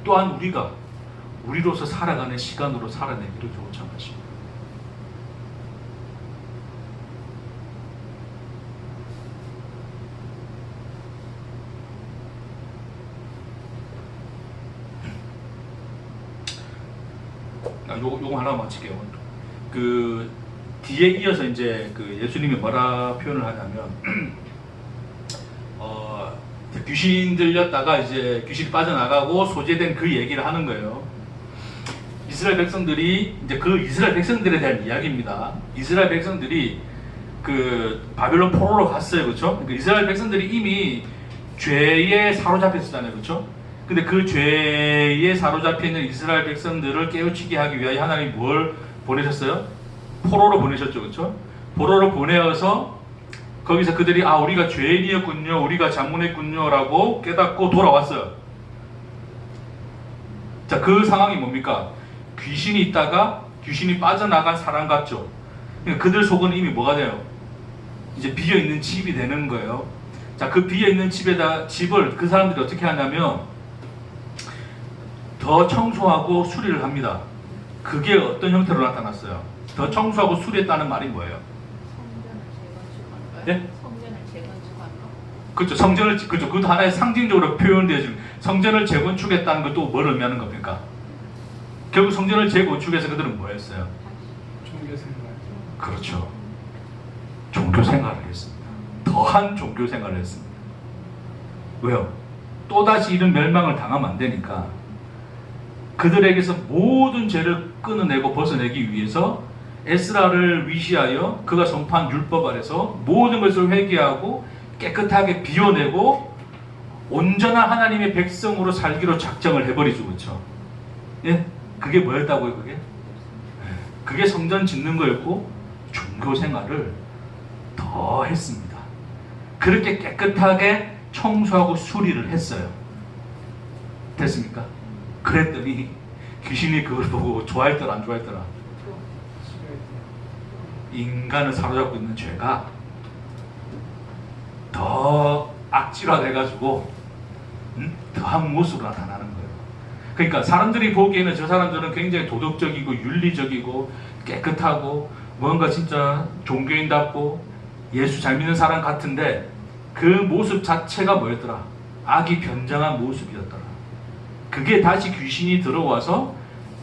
또한 우리가 우리로서 살아가는 시간으로 살아내기를 요청하십니다. 요거 하나 마칠게요. 그 뒤에 이어서 이제 그 예수님이 뭐라 표현을 하냐면 귀신 들렸다가 이제 귀신이 빠져나가고 소재된 그 얘기를 하는 거예요. 이스라엘 백성들이 이제 그 이스라엘 백성들에 대한 이야기입니다. 이스라엘 백성들이 그 바벨론 포로로 갔어요, 그렇죠? 그 이스라엘 백성들이 이미 죄에 사로잡혔었잖아요, 그렇죠? 근데 그 죄에 사로잡혀 있는 이스라엘 백성들을 깨우치게 하기 위하여 하나님이 뭘 보내셨어요? 포로로 보내셨죠, 그렇죠? 포로로 보내어서 거기서 그들이 우리가 죄인이었군요, 우리가 잘못했군요라고 깨닫고 돌아왔어요. 자, 그 상황이 뭡니까? 귀신이 있다가 귀신이 빠져나간 사람 같죠. 그러니까 그들 속은 이미 뭐가 돼요? 이제 비어 있는 집이 되는 거예요. 자, 그 비어 있는 집을 그 사람들이 어떻게 하냐면 더 청소하고 수리를 합니다. 그게 어떤 형태로 나타났어요? 더 청소하고 수리했다는 말이 뭐예요? 네? 성전을 재건축한 거. 그렇죠. 성전을, 그렇죠. 그것도 하나의 상징적으로 표현되어지는, 성전을 재건축했다는 것도 뭘 의미하는 겁니까? 결국 성전을 재건축해서 그들은 뭐 했어요? 종교생활. 그렇죠. 종교 생활을 했습니다. 더한 종교 생활을 했습니다. 왜요? 또다시 이런 멸망을 당하면 안 되니까 그들에게서 모든 죄를 끊어내고 벗어내기 위해서 에스라를 위시하여 그가 선포한 율법 아래서 모든 것을 회개하고 깨끗하게 비워내고 온전한 하나님의 백성으로 살기로 작정을 해버리죠. 그렇죠? 예? 그게 뭐였다고요? 그게 성전 짓는 거였고 종교 생활을 더 했습니다. 그렇게 깨끗하게 청소하고 수리를 했어요. 됐습니까? 그랬더니 귀신이 그걸 보고 좋아했더라 안 좋아했더라? 인간을 사로잡고 있는 죄가 더 악질화돼가지고 더한 모습으로 나타나는 거예요. 그러니까 사람들이 보기에는 저 사람들은 굉장히 도덕적이고 윤리적이고 깨끗하고 뭔가 진짜 종교인답고 예수 잘 믿는 사람 같은데 그 모습 자체가 뭐였더라? 악이 변장한 모습이었더라. 그게 다시 귀신이 들어와서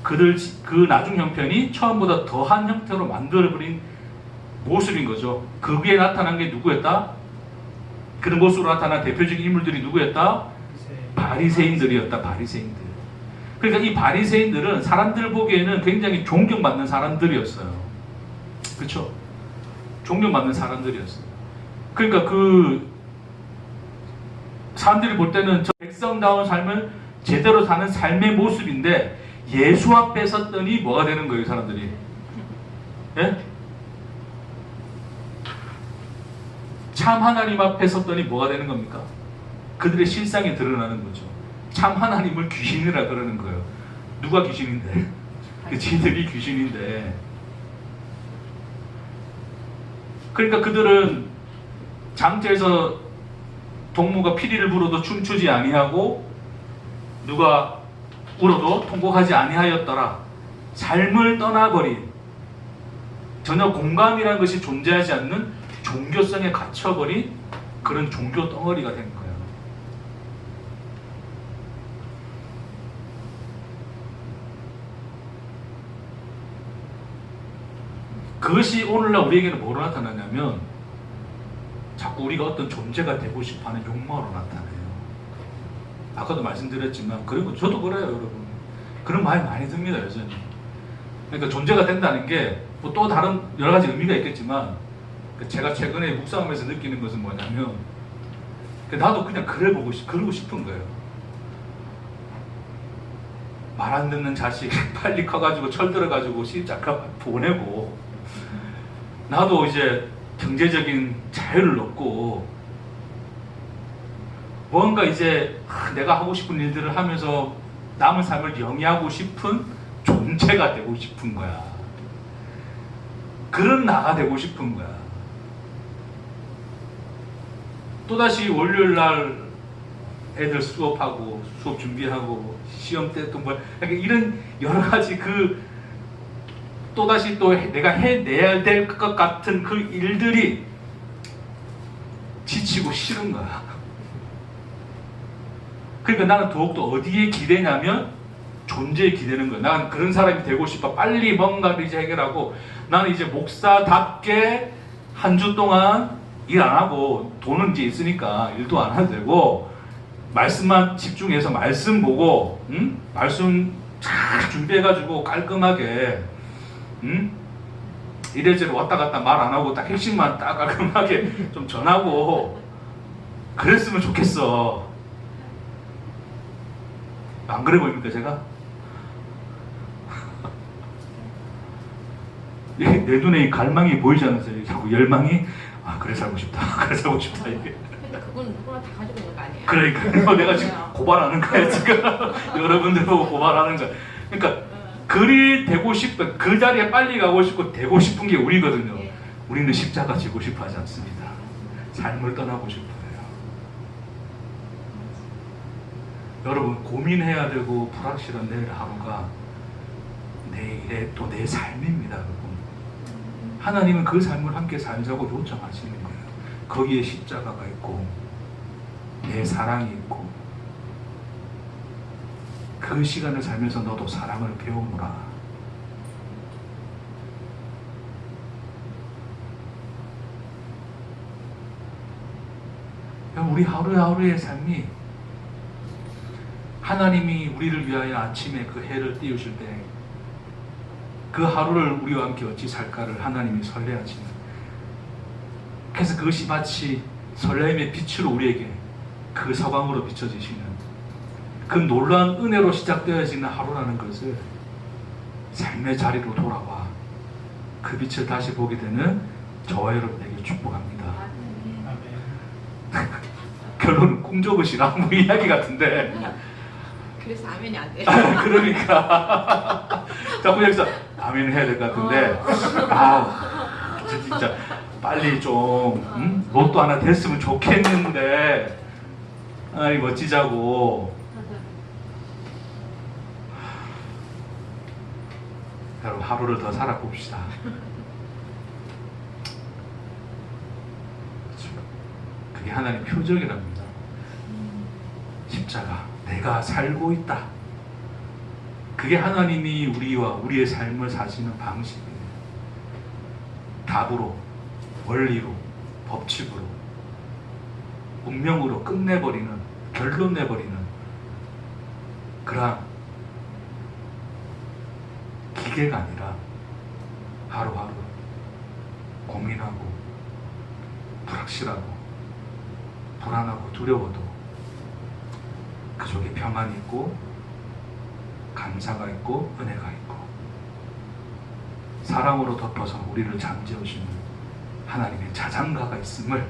그 나중 형편이 처음보다 더한 형태로 만들어버린 모습인 거죠. 그게 나타난 게 누구였다? 그런 모습으로 나타난 대표적인 인물들이 누구였다? 바리새인들이었다. 바리새인들. 그러니까 이 바리새인들은 사람들 보기에는 굉장히 존경받는 사람들이었어요. 그렇죠? 존경받는 사람들이었어요. 그러니까 사람들이 볼 때는 저 백성다운 삶을 제대로 사는 삶의 모습인데 예수 앞에 섰더니 뭐가 되는 거예요, 사람들이? 예? 참 하나님 앞에 섰더니 뭐가 되는 겁니까? 그들의 실상이 드러나는 거죠. 참 하나님을 귀신이라 그러는 거예요. 누가 귀신인데? 그 지들이 귀신인데. 그러니까 그들은 장터에서 동무가 피리를 불어도 춤추지 아니하고 누가 울어도 통곡하지 아니하였더라. 삶을 떠나버린, 전혀 공감이라는 것이 존재하지 않는 종교성에 갇혀버린 그런 종교 덩어리가 된 거예요. 그것이 오늘날 우리에게는 뭐로 나타나냐면 자꾸 우리가 어떤 존재가 되고 싶어하는 욕망으로 나타나요. 아까도 말씀드렸지만 그리고 저도 그래요, 여러분. 그런 마음이 많이 듭니다, 여전히. 그러니까 존재가 된다는 게 뭐 또 다른 여러 가지 의미가 있겠지만 제가 최근에 묵상하면서 느끼는 것은 뭐냐면 나도 그냥 그러고 싶은 거예요. 말 안 듣는 자식 빨리 커가지고 철들어가지고 시집장가 보내고 나도 이제 경제적인 자유를 얻고 뭔가 이제 내가 하고 싶은 일들을 하면서 남의 삶을 영위하고 싶은 존재가 되고 싶은 거야. 그런 나가 되고 싶은 거야. 또다시 월요일날 애들 수업하고 수업 준비하고 시험 때 또 뭐 이런 여러 가지 그 또다시 또 내가 해내야 될 것 같은 그 일들이 지치고 싫은 거야. 그러니까 나는 더욱더 어디에 기대냐면 존재에 기대는 거야. 난 그런 사람이 되고 싶어. 빨리 뭔가를 이제 해결하고 나는 이제 목사답게 한 주 동안 일 안 하고 돈은 이제 있으니까 일도 안 해도 되고 말씀만 집중해서 말씀 보고 말씀 잘 준비해가지고 깔끔하게 이래저래 왔다 갔다 말 안 하고 딱 핵심만 딱 깔끔하게 좀 전하고 그랬으면 좋겠어. 안 그래 보입니까 제가? 내 눈에 이 갈망이 보이지 않으세요? 자꾸 열망이 그래 살고 싶다. 그래 살고 싶다 이게. 근데 그건 누구나 다 가지고 있는 거 아니에요? 그러니까 내가 지금 고발하는 거야 지금. 여러분들 보고 고발하는 거야. 그러니까 그리 되고 싶은 그 자리에 빨리 가고 싶고 되고 싶은 게 우리거든요. 예. 우리는 십자가 지고 싶어 하지 않습니다. 삶을 떠나고 싶어요. 여러분 고민해야 되고 불확실한 내일 하루가 내일의 또 내 삶입니다. 여러분. 하나님은 그 삶을 함께 살자고 요청하시는 거예요. 거기에 십자가가 있고 내 사랑이 있고 그 시간을 살면서 너도 사랑을 배우노라. 우리 하루하루의 삶이 하나님이 우리를 위하여 아침에 그 해를 띄우실 때 그 하루를 우리와 함께 어찌 살까를 하나님이 설레하시는, 그래서 그것이 마치 설렘의 빛으로 우리에게 그 서광으로 비춰지시는 그 놀라운 은혜로 시작되어지는 하루라는 것을 삶의 자리로 돌아와 그 빛을 다시 보게 되는 저와 여러분에게 축복합니다. 아멘. 결론은 꿈 접으시라 뭐 이야기 같은데. 그래서 아멘이 안 돼요. 그러니까 자꾸 여기서 아멘 해야 될 것 같은데 진짜 빨리 좀 로또 하나 됐으면 좋겠는데 아이 멋지자고. 여러분 하루를 더 살아봅시다. 그게 하나님의 표적이랍니다. 십자가 내가 살고 있다. 그게 하나님이 우리와 우리의 삶을 사시는 방식이에요. 답으로, 원리로, 법칙으로, 운명으로 끝내버리는, 결론 내버리는 그러한 기계가 아니라 하루하루 고민하고 불확실하고 불안하고 두려워도 그 속에 평안이 있고 감사가 있고 은혜가 있고 사랑으로 덮어서 우리를 잠재우시는 하나님의 자장가가 있음을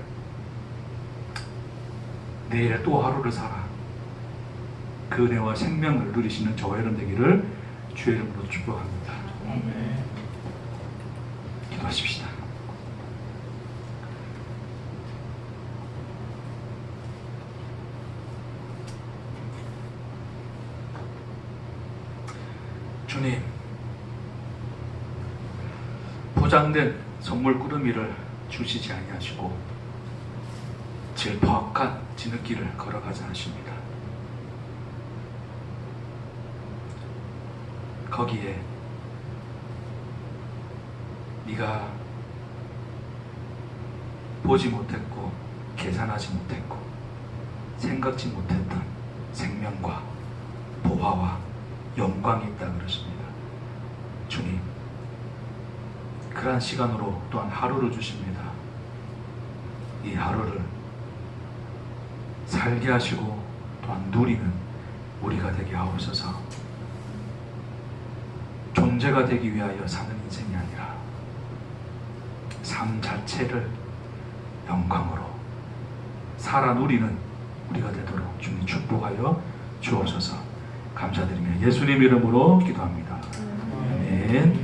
내일 또 하루를 살아 그 은혜와 생명을 누리시는 저와 여러분 되기를 주의 이름으로 축복합니다. 기도하십시다. 주님, 포장된 선물 꾸러미를 주시지 아니하시고 질퍽한 진흙길을 걸어가지 않으십니다. 거기에 네가 보지 못했고 계산하지 못했고 생각지 못했던 생명과 보화와 영광이 있다 그러십니다. 주님, 그러한 시간으로 또한 하루를 주십니다. 이 하루를 살게 하시고 또한 누리는 우리가 되게 하옵소서. 존재가 되기 위하여 사는 인생이 아니라 삶 자체를 영광으로 살아 누리는 우리가 되도록 주님 축복하여 주옵소서. 감사드리며 예수님 이름으로 기도합니다. 아멘.